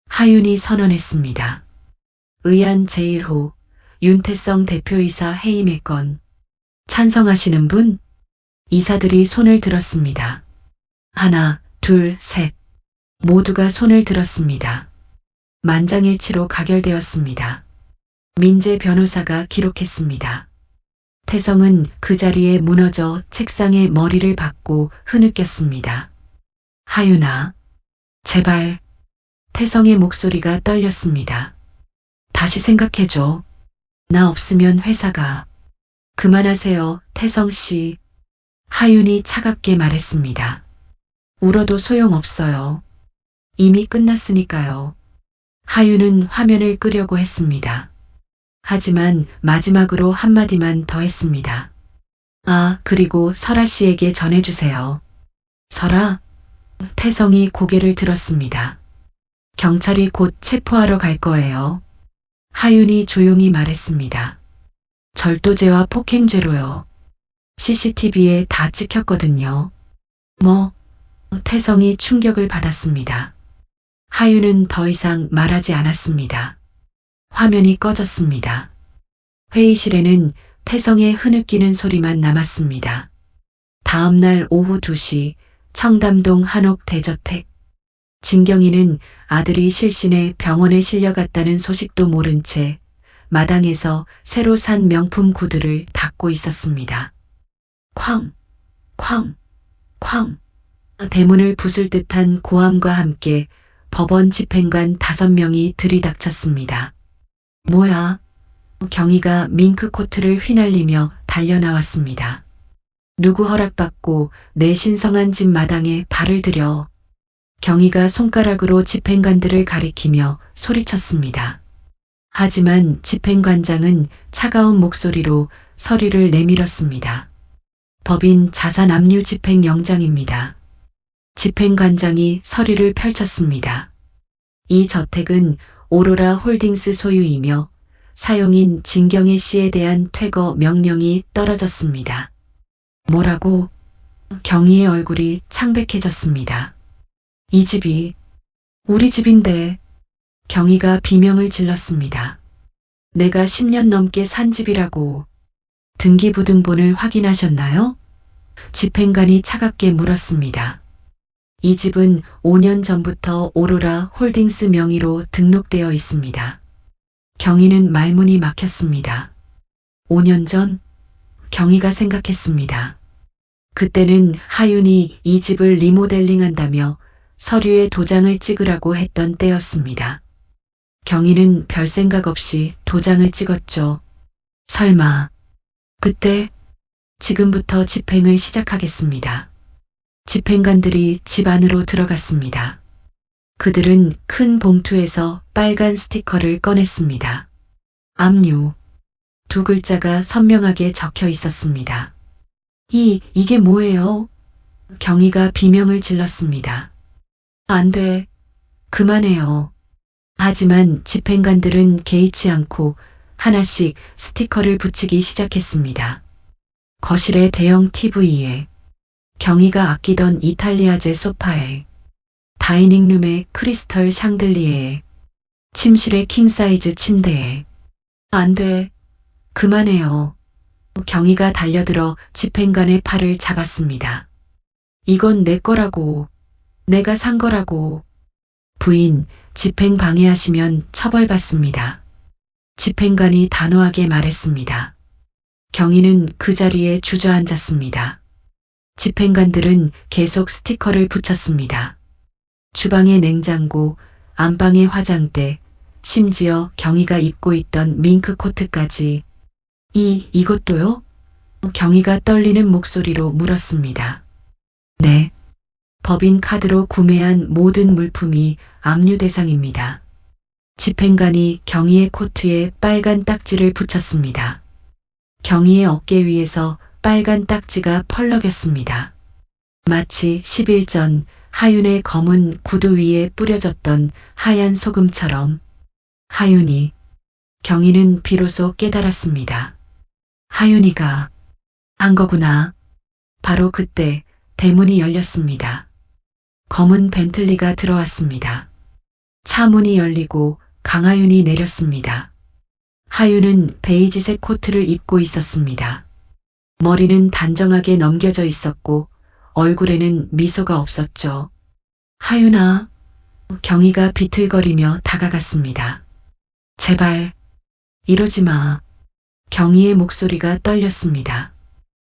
하윤이 선언했습니다. 의안 제1호 윤태성 대표이사 해임의 건 찬성하시는 분? 이사들이 손을 들었습니다. 하나, 둘, 셋. 모두가 손을 들었습니다. 만장일치로 가결되었습니다. 민재 변호사가 기록했습니다. 태성은 그 자리에 무너져 책상에 머리를 박고 흐느꼈습니다. 하윤아, 제발. 태성의 목소리가 떨렸습니다. 다시 생각해줘. 나 없으면 회사가. 그만하세요, 태성 씨. 하윤이 차갑게 말했습니다. 울어도 소용없어요. 이미 끝났으니까요. 하윤은 화면을 끄려고 했습니다. 하지만 마지막으로 한마디만 더 했습니다. 아, 그리고 설아 씨에게 전해주세요. 설아? 태성이 고개를 들었습니다. 경찰이 곧 체포하러 갈 거예요. 하윤이 조용히 말했습니다. 절도죄와 폭행죄로요. CCTV에 다 찍혔거든요. 뭐? 태성이 충격을 받았습니다. 하윤은 더 이상 말하지 않았습니다. 화면이 꺼졌습니다. 회의실에는 태성의 흐느끼는 소리만 남았습니다. 다음 날 오후 2시 청담동 한옥 대저택. 진경이는 아들이 실신해 병원에 실려갔다는 소식도 모른 채 마당에서 새로 산 명품 구두를 닦고 있었습니다. 쾅, 쾅, 쾅. 대문을 부술 듯한 고함과 함께 법원 집행관 5명이 들이닥쳤습니다. 뭐야? 경희가 밍크 코트를 휘날리며 달려나왔습니다. 누구 허락받고 내 신성한 집 마당에 발을 들여. 경희가 손가락으로 집행관들을 가리키며 소리쳤습니다. 하지만 집행관장은 차가운 목소리로 서류를 내밀었습니다. 법인 자산 압류 집행 영장입니다. 집행관장이 서류를 펼쳤습니다. 이 저택은 오로라 홀딩스 소유이며 사용인 진경애 씨에 대한 퇴거 명령이 떨어졌습니다. 뭐라고? 경희의 얼굴이 창백해졌습니다. 이 집이 우리 집인데. 경희가 비명을 질렀습니다. 내가 10년 넘게 산 집이라고. 등기부등본을 확인하셨나요? 집행관이 차갑게 물었습니다. 이 집은 5년 전부터 오로라 홀딩스 명의로 등록되어 있습니다. 경희는 말문이 막혔습니다. 5년 전? 경희가 생각했습니다. 그때는 하윤이 이 집을 리모델링한다며 서류에 도장을 찍으라고 했던 때였습니다. 경희는 별 생각 없이 도장을 찍었죠. 설마. 그때 지금부터 집행을 시작하겠습니다. 집행관들이 집 안으로 들어갔습니다. 그들은 큰 봉투에서 빨간 스티커를 꺼냈습니다. 압류. 두 글자가 선명하게 적혀 있었습니다. 이게 뭐예요? 경희가 비명을 질렀습니다. 안 돼. 그만해요. 하지만 집행관들은 개의치 않고 하나씩 스티커를 붙이기 시작했습니다. 거실의 대형 TV에, 경희가 아끼던 이탈리아제 소파에, 다이닝룸의 크리스털 샹들리에에, 침실의 킹사이즈 침대에. 안 돼. 그만해요. 경희가 달려들어 집행관의 팔을 잡았습니다. 이건 내 거라고. 내가 산 거라고. 부인, 집행 방해하시면 처벌받습니다. 집행관이 단호하게 말했습니다. 경희는 그 자리에 주저앉았습니다. 집행관들은 계속 스티커를 붙였습니다. 주방의 냉장고, 안방의 화장대, 심지어 경희가 입고 있던 밍크 코트까지. 이것도요? 경희가 떨리는 목소리로 물었습니다. 네. 법인 카드로 구매한 모든 물품이 압류 대상입니다. 집행관이 경희의 코트에 빨간 딱지를 붙였습니다. 경희의 어깨 위에서 빨간 딱지가 펄럭였습니다. 마치 10일 전 하윤의 검은 구두 위에 뿌려졌던 하얀 소금처럼. 하윤이. 경희는 비로소 깨달았습니다. 하윤이가 한 거구나. 바로 그때 대문이 열렸습니다. 검은 벤틀리가 들어왔습니다. 차 문이 열리고 강하윤이 내렸습니다. 하윤은 베이지색 코트를 입고 있었습니다. 머리는 단정하게 넘겨져 있었고 얼굴에는 미소가 없었죠. 하윤아. 경희가 비틀거리며 다가갔습니다. 제발. 이러지 마. 경희의 목소리가 떨렸습니다.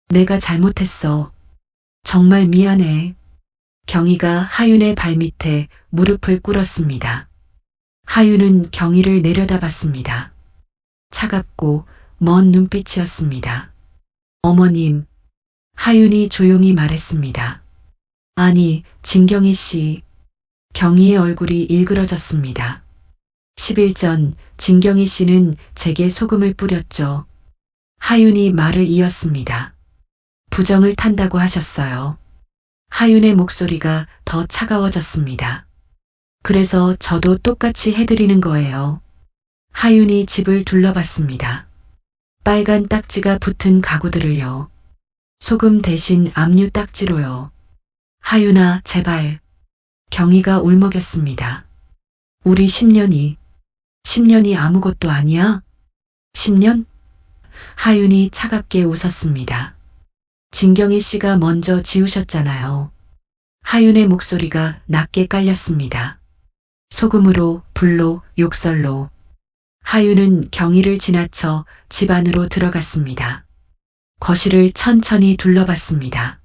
내가 잘못했어. 정말 미안해. 경희가 하윤의 발밑에 무릎을 꿇었습니다. 하윤은 경희를 내려다봤습니다. 차갑고 먼 눈빛이었습니다. 어머님. 하윤이 조용히 말했습니다. 아니, 진경희 씨. 경희의 얼굴이 일그러졌습니다. 10일 전 진경희 씨는 제게 소금을 뿌렸죠. 하윤이 말을 이었습니다. 부정을 탄다고 하셨어요. 하윤의 목소리가 더 차가워졌습니다. 그래서 저도 똑같이 해드리는 거예요. 하윤이 집을 둘러봤습니다. 빨간 딱지가 붙은 가구들을요. 소금 대신 압류 딱지로요. 하윤아, 제발. 경희가 울먹였습니다. 우리 10년이 아무것도 아니야? 10년? 하윤이 차갑게 웃었습니다. 진경희 씨가 먼저 지우셨잖아요. 하윤의 목소리가 낮게 깔렸습니다. 소금으로, 불로, 욕설로. 하윤은 경희를 지나쳐 집 안으로 들어갔습니다. 거실을 천천히 둘러봤습니다.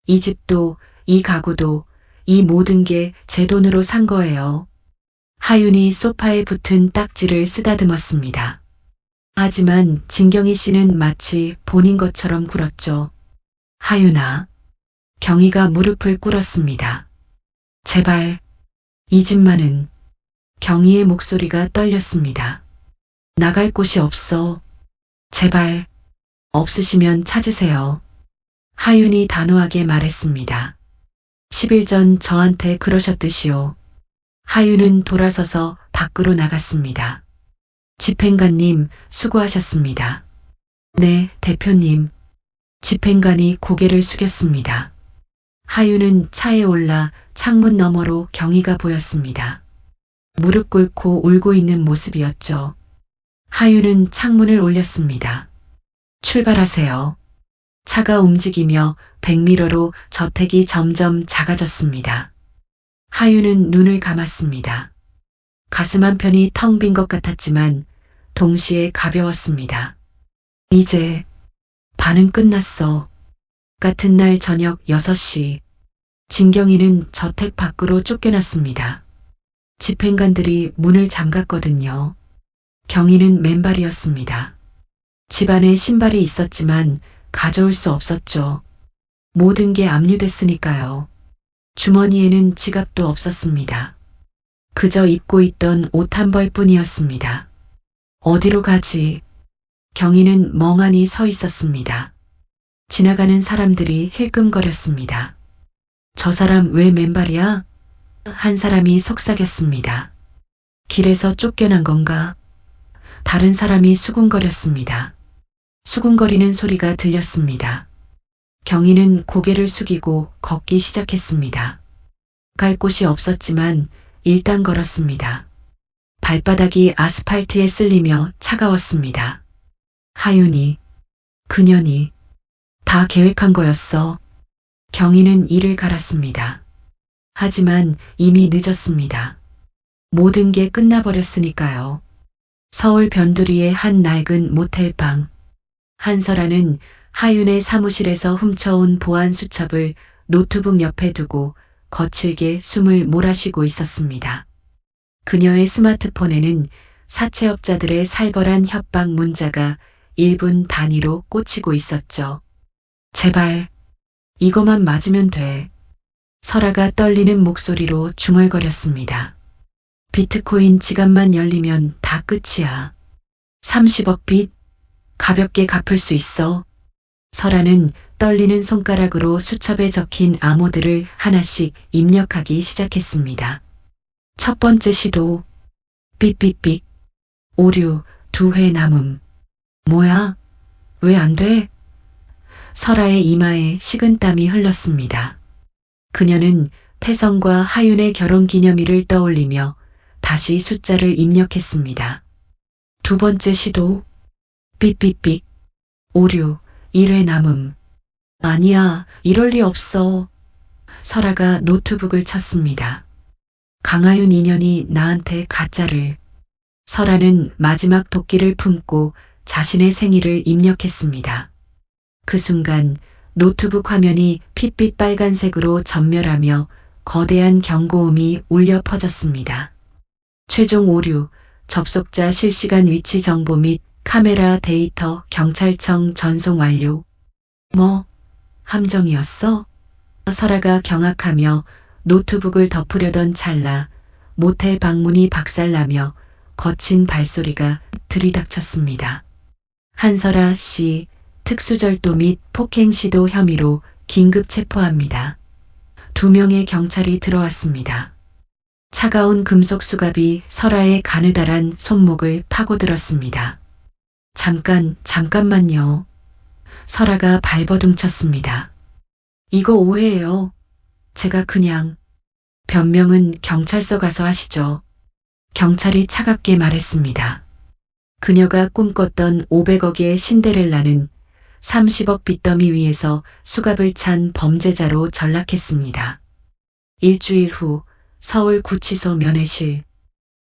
이 집도, 이 가구도, 이 모든 게 제 돈으로 산 거예요. 하윤이 소파에 붙은 딱지를 쓰다듬었습니다. 하지만 진경희 씨는 마치 본인 것처럼 굴었죠. 하윤아. 경희가 무릎을 꿇었습니다. 제발. 이 집만은. 경희의 목소리가 떨렸습니다. 나갈 곳이 없어. 제발. 없으시면 찾으세요. 하윤이 단호하게 말했습니다. 10일 전 저한테 그러셨듯이요. 하윤은 돌아서서 밖으로 나갔습니다. 집행관님, 수고하셨습니다. 네, 대표님. 집행관이 고개를 숙였습니다. 하윤은 차에 올라 창문 너머로 경희가 보였습니다. 무릎 꿇고 울고 있는 모습이었죠. 하윤은 창문을 올렸습니다. 출발하세요. 차가 움직이며 백미러로 저택이 점점 작아졌습니다. 하윤은 눈을 감았습니다. 가슴 한편이 텅 빈 것 같았지만 동시에 가벼웠습니다. 이제 반은 끝났어. 같은 날 저녁 6시 진경이는 저택 밖으로 쫓겨났습니다. 집행관들이 문을 잠갔거든요. 경희는 맨발이었습니다. 집안에 신발이 있었지만 가져올 수 없었죠. 모든 게 압류됐으니까요. 주머니에는 지갑도 없었습니다. 그저 입고 있던 옷 한 벌뿐이었습니다. 어디로 가지? 경희는 멍하니 서 있었습니다. 지나가는 사람들이 힐끔거렸습니다. 저 사람 왜 맨발이야? 한 사람이 속삭였습니다. 길에서 쫓겨난 건가? 다른 사람이 수군거렸습니다. 수군거리는 소리가 들렸습니다. 경희는 고개를 숙이고 걷기 시작했습니다. 갈 곳이 없었지만 일단 걸었습니다. 발바닥이 아스팔트에 쓸리며 차가웠습니다. 하윤이, 그년이 다 계획한 거였어. 경희는 이를 갈았습니다. 하지만 이미 늦었습니다. 모든 게 끝나버렸으니까요. 서울 변두리의 한 낡은 모텔방. 한설아는 하윤의 사무실에서 훔쳐온 보안 수첩을 노트북 옆에 두고 거칠게 숨을 몰아쉬고 있었습니다. 그녀의 스마트폰에는 사채업자들의 살벌한 협박 문자가 1분 단위로 꽂히고 있었죠. 제발, 이거만 맞으면 돼. 설아가 떨리는 목소리로 중얼거렸습니다. 비트코인 지갑만 열리면 다 끝이야. 30억 빚? 가볍게 갚을 수 있어. 설아는 떨리는 손가락으로 수첩에 적힌 암호들을 하나씩 입력하기 시작했습니다. 첫 번째 시도. 삑삑삑. 오류 2회 남음. 뭐야? 왜 안 돼? 설아의 이마에 식은땀이 흘렀습니다. 그녀는 태성과 하윤의 결혼기념일을 떠올리며 다시 숫자를 입력했습니다. 두 번째 시도. 삑삑삑. 오류 1회 남음. 아니야, 이럴 리 없어. 설아가 노트북을 쳤습니다. 강하윤 인연이 나한테 가짜를. 설아는 마지막 도끼를 품고 자신의 생일을 입력했습니다. 그 순간 노트북 화면이 핏빛 빨간색으로 전멸하며 거대한 경고음이 울려 퍼졌습니다. 최종 오류, 접속자 실시간 위치 정보 및 카메라 데이터 경찰청 전송 완료. 뭐? 함정이었어? 설아가 경악하며 노트북을 덮으려던 찰나 모텔 방문이 박살나며 거친 발소리가 들이닥쳤습니다. 한설아 씨, 특수절도 및 폭행 시도 혐의로 긴급 체포합니다. 2명의 경찰이 들어왔습니다. 차가운 금속 수갑이 설아의 가느다란 손목을 파고들었습니다. 잠깐만요. 설아가 발버둥쳤습니다. 이거 오해예요. 제가 그냥. 변명은 경찰서 가서 하시죠. 경찰이 차갑게 말했습니다. 그녀가 꿈꿨던 500억의 신데렐라는 30억 빚더미 위에서 수갑을 찬 범죄자로 전락했습니다. 일주일 후 서울구치소 면회실.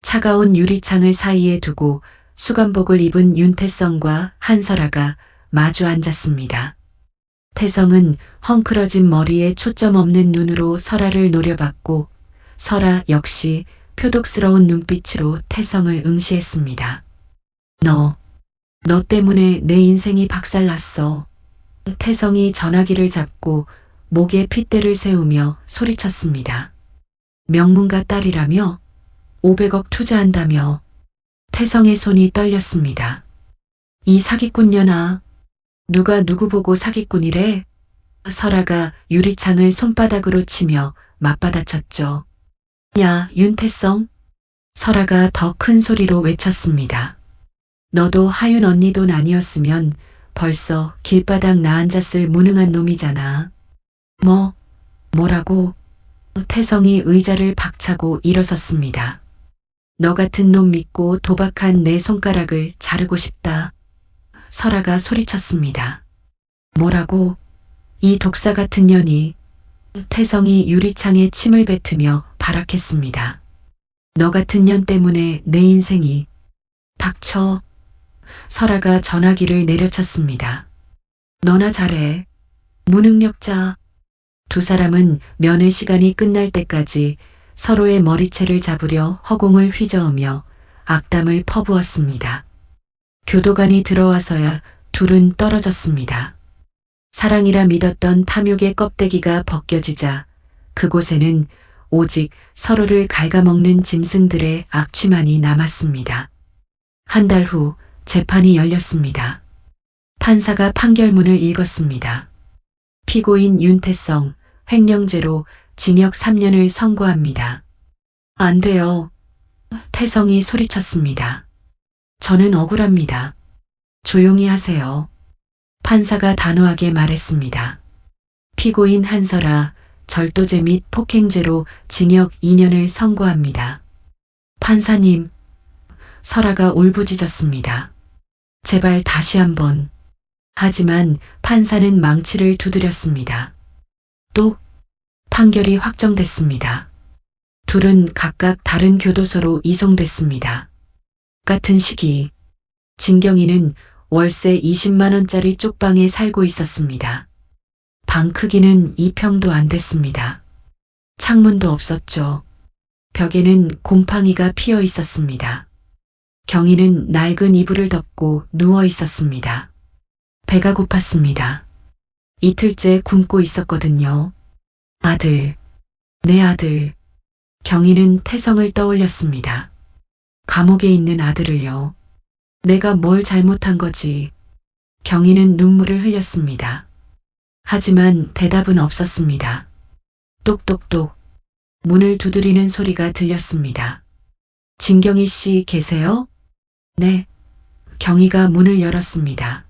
차가운 유리창을 사이에 두고 수감복을 입은 윤태성과 한설아가 마주 앉았습니다. 태성은 헝클어진 머리에 초점 없는 눈으로 설아를 노려봤고 설아 역시 표독스러운 눈빛으로 태성을 응시했습니다. 너 때문에 내 인생이 박살났어. 태성이 전화기를 잡고 목에 핏대를 세우며 소리쳤습니다. 명문가 딸이라며? 500억 투자한다며? 태성의 손이 떨렸습니다. 이 사기꾼년아. 누가 누구 보고 사기꾼이래? 설아가 유리창을 손바닥으로 치며 맞받아쳤죠. 야, 윤태성. 설아가 더 큰 소리로 외쳤습니다. 너도 하윤 언니 돈 아니었으면 벌써 길바닥 나앉았을 무능한 놈이잖아. 뭐라고? 태성이 의자를 박차고 일어섰습니다. 너 같은 놈 믿고 도박한 내 손가락을 자르고 싶다. 설아가 소리쳤습니다. 뭐라고? 이 독사 같은 년이. 태성이 유리창에 침을 뱉으며 발악했습니다. 너 같은 년 때문에 내 인생이. 닥쳐. 설아가 전화기를 내려쳤습니다. 너나 잘해. 무능력자. 두 사람은 면회 시간이 끝날 때까지 서로의 머리채를 잡으려 허공을 휘저으며 악담을 퍼부었습니다. 교도관이 들어와서야 둘은 떨어졌습니다. 사랑이라 믿었던 탐욕의 껍데기가 벗겨지자 그곳에는 오직 서로를 갉아먹는 짐승들의 악취만이 남았습니다. 한 달 후 재판이 열렸습니다. 판사가 판결문을 읽었습니다. 피고인 윤태성, 횡령죄로 징역 3년을 선고합니다. 안 돼요. 태성이 소리쳤습니다. 저는 억울합니다. 조용히 하세요. 판사가 단호하게 말했습니다. 피고인 한설아, 절도죄 및 폭행죄로 징역 2년을 선고합니다. 판사님, 설아가 울부짖었습니다. 제발 다시 한번. 하지만 판사는 망치를 두드렸습니다. 또 판결이 확정됐습니다. 둘은 각각 다른 교도소로 이송됐습니다. 같은 시기 진경이는 월세 20만 원짜리 쪽방에 살고 있었습니다. 방 크기는 2평도 안 됐습니다. 창문도 없었죠. 벽에는 곰팡이가 피어 있었습니다. 경이는 낡은 이불을 덮고 누워 있었습니다. 배가 고팠습니다. 이틀째 굶고 있었거든요. 아들, 내 아들. 경이는 태성을 떠올렸습니다. 감옥에 있는 아들을요. 내가 뭘 잘못한 거지. 경이는 눈물을 흘렸습니다. 하지만 대답은 없었습니다. 똑똑똑. 문을 두드리는 소리가 들렸습니다. 진경이 씨 계세요? 네. 경이가 문을 열었습니다.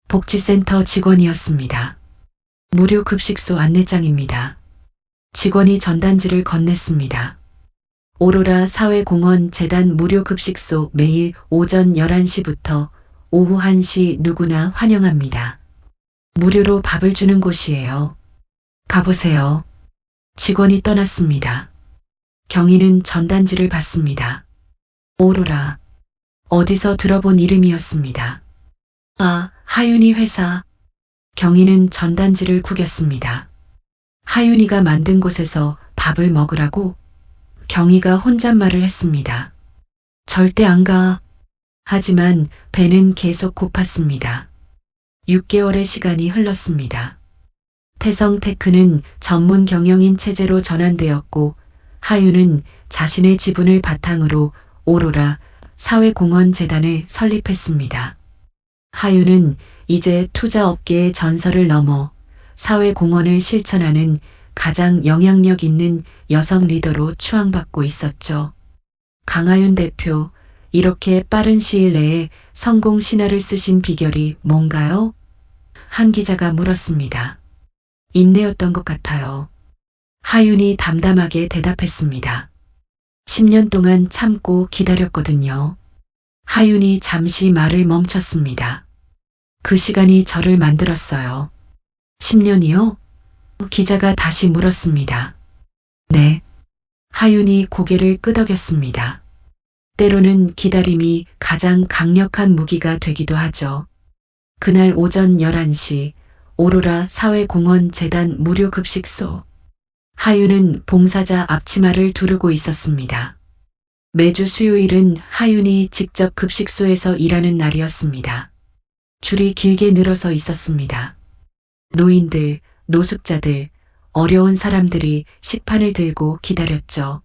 복지센터 직원이었습니다. 무료 급식소 안내장입니다. 직원이 전단지를 건넸습니다. 오로라 사회공헌 재단 무료 급식소 매일 오전 11시부터 오후 1시 누구나 환영합니다. 무료로 밥을 주는 곳이에요. 가보세요. 직원이 떠났습니다. 경이는 전단지를 받습니다. 오로라. 어디서 들어본 이름이었습니다. 아, 하윤이 회사. 경이는 전단지를 구겼습니다. 하윤이가 만든 곳에서 밥을 먹으라고? 경이가 혼잣말을 했습니다. 절대 안 가. 하지만 배는 계속 고팠습니다. 6개월의 시간이 흘렀습니다. 태성테크는 전문 경영인 체제로 전환되었고 하윤은 자신의 지분을 바탕으로 오로라 사회공헌재단을 설립했습니다. 하윤은 이제 투자업계의 전설을 넘어 사회공헌을 실천하는 가장 영향력 있는 여성 리더로 추앙받고 있었죠. 강하윤 대표, 이렇게 빠른 시일 내에 성공 신화를 쓰신 비결이 뭔가요? 한 기자가 물었습니다. 인내였던 것 같아요. 하윤이 담담하게 대답했습니다. 10년 동안 참고 기다렸거든요. 하윤이 잠시 말을 멈췄습니다. 그 시간이 저를 만들었어요. 10년이요? 기자가 다시 물었습니다. 네. 하윤이 고개를 끄덕였습니다. 때로는 기다림이 가장 강력한 무기가 되기도 하죠. 그날 오전 11시 오로라 사회공헌재단 무료 급식소. 하윤은 봉사자 앞치마를 두르고 있었습니다. 매주 수요일은 하윤이 직접 급식소에서 일하는 날이었습니다. 줄이 길게 늘어서 있었습니다. 노인들, 노숙자들, 어려운 사람들이 식판을 들고 기다렸죠.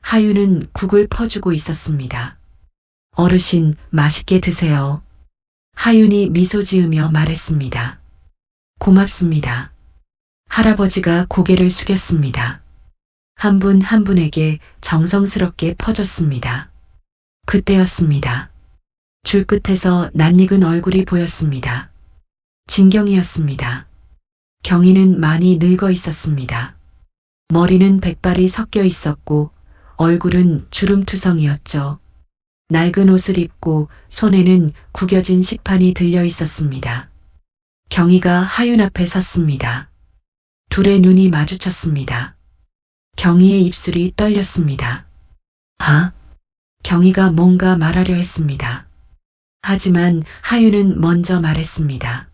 하윤은 국을 퍼주고 있었습니다. 어르신, 맛있게 드세요. 하윤이 미소 지으며 말했습니다. 고맙습니다. 할아버지가 고개를 숙였습니다. 한 분 한 분에게 정성스럽게 퍼줬습니다. 그때였습니다. 줄 끝에서 낯익은 얼굴이 보였습니다. 진경이었습니다. 경이는 많이 늙어 있었습니다. 머리는 백발이 섞여 있었고 얼굴은 주름투성이었죠. 낡은 옷을 입고 손에는 구겨진 식판이 들려 있었습니다. 경이가 하윤 앞에 섰습니다. 둘의 눈이 마주쳤습니다. 경이의 입술이 떨렸습니다. 아? 경이가 뭔가 말하려 했습니다. 하지만 하윤은 먼저 말했습니다.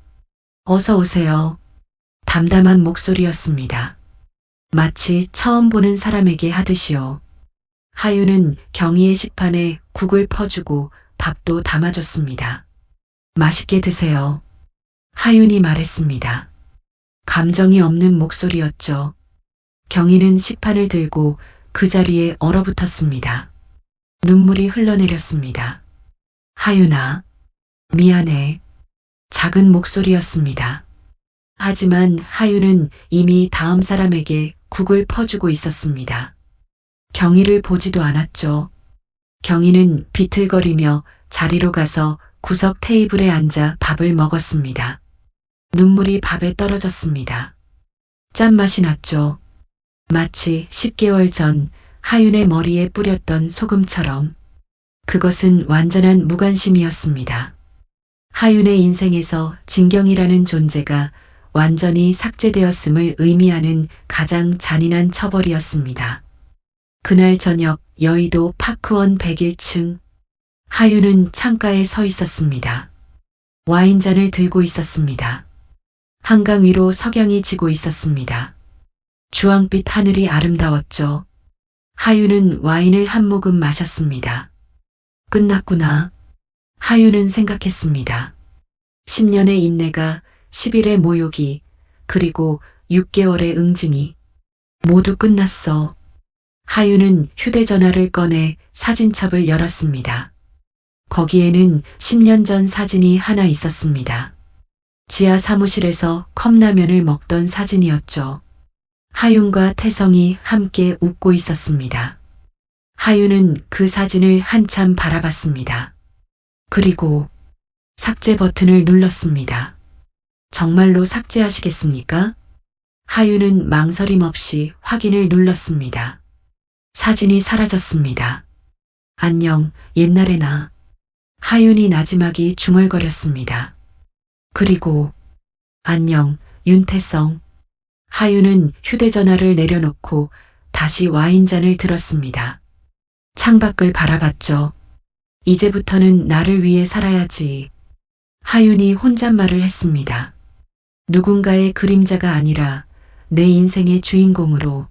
어서 오세요. 담담한 목소리였습니다. 마치 처음 보는 사람에게 하듯이요. 하윤은 경이의 식판에 국을 퍼주고 밥도 담아줬습니다. 맛있게 드세요. 하윤이 말했습니다. 감정이 없는 목소리였죠. 경희는 식판을 들고 그 자리에 얼어붙었습니다. 눈물이 흘러내렸습니다. 하윤아, 미안해. 작은 목소리였습니다. 하지만 하윤은 이미 다음 사람에게 국을 퍼주고 있었습니다. 경희를 보지도 않았죠. 경희는 비틀거리며 자리로 가서 구석 테이블에 앉아 밥을 먹었습니다. 눈물이 밥에 떨어졌습니다. 짠맛이 났죠. 마치 10개월 전 하윤의 머리에 뿌렸던 소금처럼. 그것은 완전한 무관심이었습니다. 하윤의 인생에서 진경이라는 존재가 완전히 삭제되었음을 의미하는 가장 잔인한 처벌이었습니다. 그날 저녁 여의도 파크원 101층. 하윤은 창가에 서 있었습니다. 와인잔을 들고 있었습니다. 한강 위로 석양이 지고 있었습니다. 주황빛 하늘이 아름다웠죠. 하윤은 와인을 한 모금 마셨습니다. 끝났구나. 하윤은 생각했습니다. 10년의 인내가 10일의 모욕이 그리고 6개월의 응징이 모두 끝났어. 하윤은 휴대전화를 꺼내 사진첩을 열었습니다. 거기에는 10년 전 사진이 하나 있었습니다. 지하 사무실에서 컵라면을 먹던 사진이었죠. 하윤과 태성이 함께 웃고 있었습니다. 하윤은 그 사진을 한참 바라봤습니다. 그리고 삭제 버튼을 눌렀습니다. 정말로 삭제하시겠습니까? 하윤은 망설임 없이 확인을 눌렀습니다. 사진이 사라졌습니다. 안녕, 옛날의 나. 하윤이 나지막이 중얼거렸습니다. 그리고 안녕, 윤태성. 하윤은 휴대전화를 내려놓고 다시 와인잔을 들었습니다. 창밖을 바라봤죠. 이제부터는 나를 위해 살아야지. 하윤이 혼잣말을 했습니다. 누군가의 그림자가 아니라 내 인생의 주인공으로.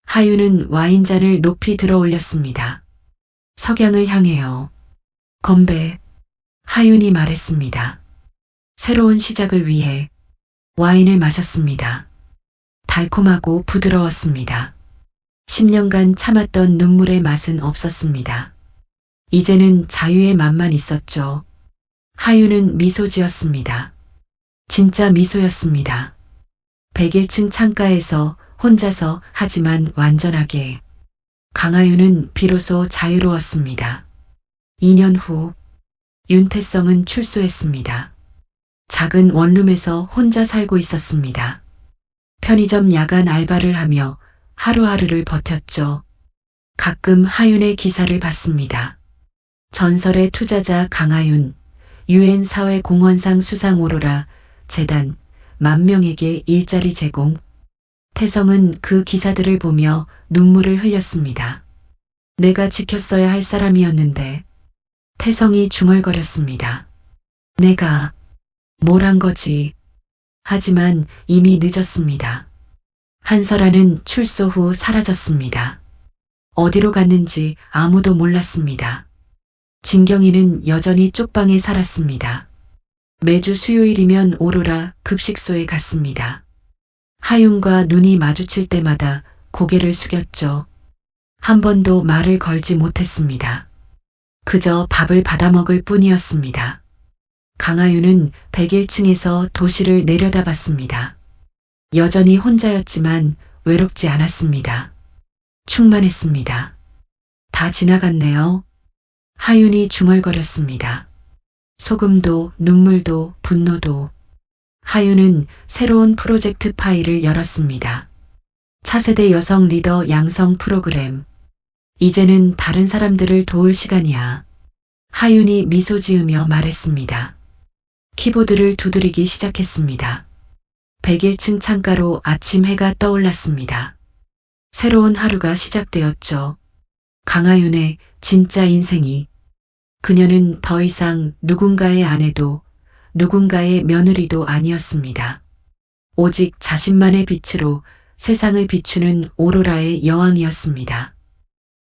하윤은 와인잔을 높이 들어 올렸습니다. 석양을 향해요. 건배. 하윤이 말했습니다. 새로운 시작을 위해 와인을 마셨습니다. 달콤하고 부드러웠습니다. 10년간 참았던 눈물의 맛은 없었습니다. 이제는 자유의 맛만 있었죠. 하윤은 미소 지었습니다. 진짜 미소였습니다. 101층 창가에서 혼자서 하지만 완전하게. 강하윤은 비로소 자유로웠습니다. 2년 후 윤태성은 출소했습니다. 작은 원룸에서 혼자 살고 있었습니다. 편의점 야간 알바를 하며 하루하루를 버텼죠. 가끔 하윤의 기사를 봤습니다. 전설의 투자자 강하윤, UN 사회공헌상 수상 오로라, 재단, 10,000명에게 일자리 제공. 태성은 그 기사들을 보며 눈물을 흘렸습니다. 내가 지켰어야 할 사람이었는데. 태성이 중얼거렸습니다. 내가 뭘 한 거지. 하지만 이미 늦었습니다. 한설아는 출소 후 사라졌습니다. 어디로 갔는지 아무도 몰랐습니다. 진경이는 여전히 쪽방에 살았습니다. 매주 수요일이면 오로라 급식소에 갔습니다. 하윤과 눈이 마주칠 때마다 고개를 숙였죠. 한 번도 말을 걸지 못했습니다. 그저 밥을 받아먹을 뿐이었습니다. 강하윤은 101층에서 도시를 내려다봤습니다. 여전히 혼자였지만 외롭지 않았습니다. 충만했습니다. 다 지나갔네요. 하윤이 중얼거렸습니다. 소금도 눈물도 분노도. 하윤은 새로운 프로젝트 파일을 열었습니다. 차세대 여성 리더 양성 프로그램. 이제는 다른 사람들을 도울 시간이야. 하윤이 미소 지으며 말했습니다. 키보드를 두드리기 시작했습니다. 101층 창가로 아침 해가 떠올랐습니다. 새로운 하루가 시작되었죠. 강하윤의 진짜 인생이. 그녀는 더 이상 누군가의 아내도 누군가의 며느리도 아니었습니다. 오직 자신만의 빛으로 세상을 비추는 오로라의 여왕이었습니다.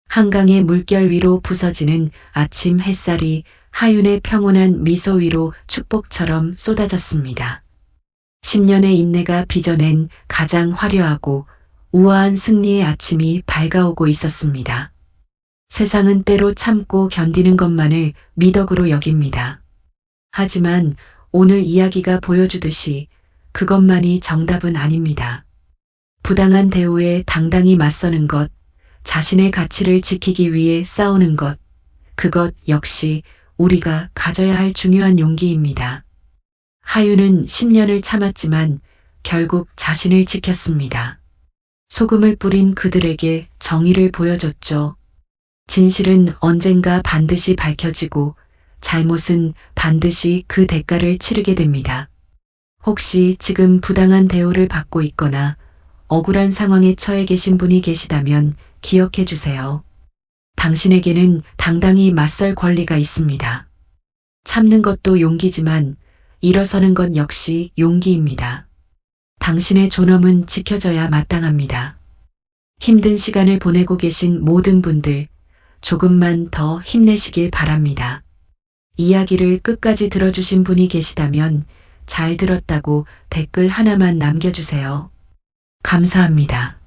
한강의 물결 위로 부서지는 아침 햇살이 하윤의 평온한 미소 위로 축복처럼 쏟아졌습니다. 10년의 인내가 빚어낸 가장 화려하고 우아한 승리의 아침이 밝아오고 있었습니다. 세상은 때로 참고 견디는 것만을 미덕으로 여깁니다. 하지만 오늘 이야기가 보여주듯이 그것만이 정답은 아닙니다. 부당한 대우에 당당히 맞서는 것, 자신의 가치를 지키기 위해 싸우는 것, 그것 역시 우리가 가져야 할 중요한 용기입니다. 하윤은 10년을 참았지만 결국 자신을 지켰습니다. 소금을 뿌린 그들에게 정의를 보여줬죠. 진실은 언젠가 반드시 밝혀지고 잘못은 반드시 그 대가를 치르게 됩니다. 혹시 지금 부당한 대우를 받고 있거나 억울한 상황에 처해 계신 분이 계시다면 기억해 주세요. 당신에게는 당당히 맞설 권리가 있습니다. 참는 것도 용기지만 일어서는 것 역시 용기입니다. 당신의 존엄은 지켜져야 마땅합니다. 힘든 시간을 보내고 계신 모든 분들, 조금만 더 힘내시길 바랍니다. 이야기를 끝까지 들어주신 분이 계시다면 잘 들었다고 댓글 하나만 남겨주세요. 감사합니다.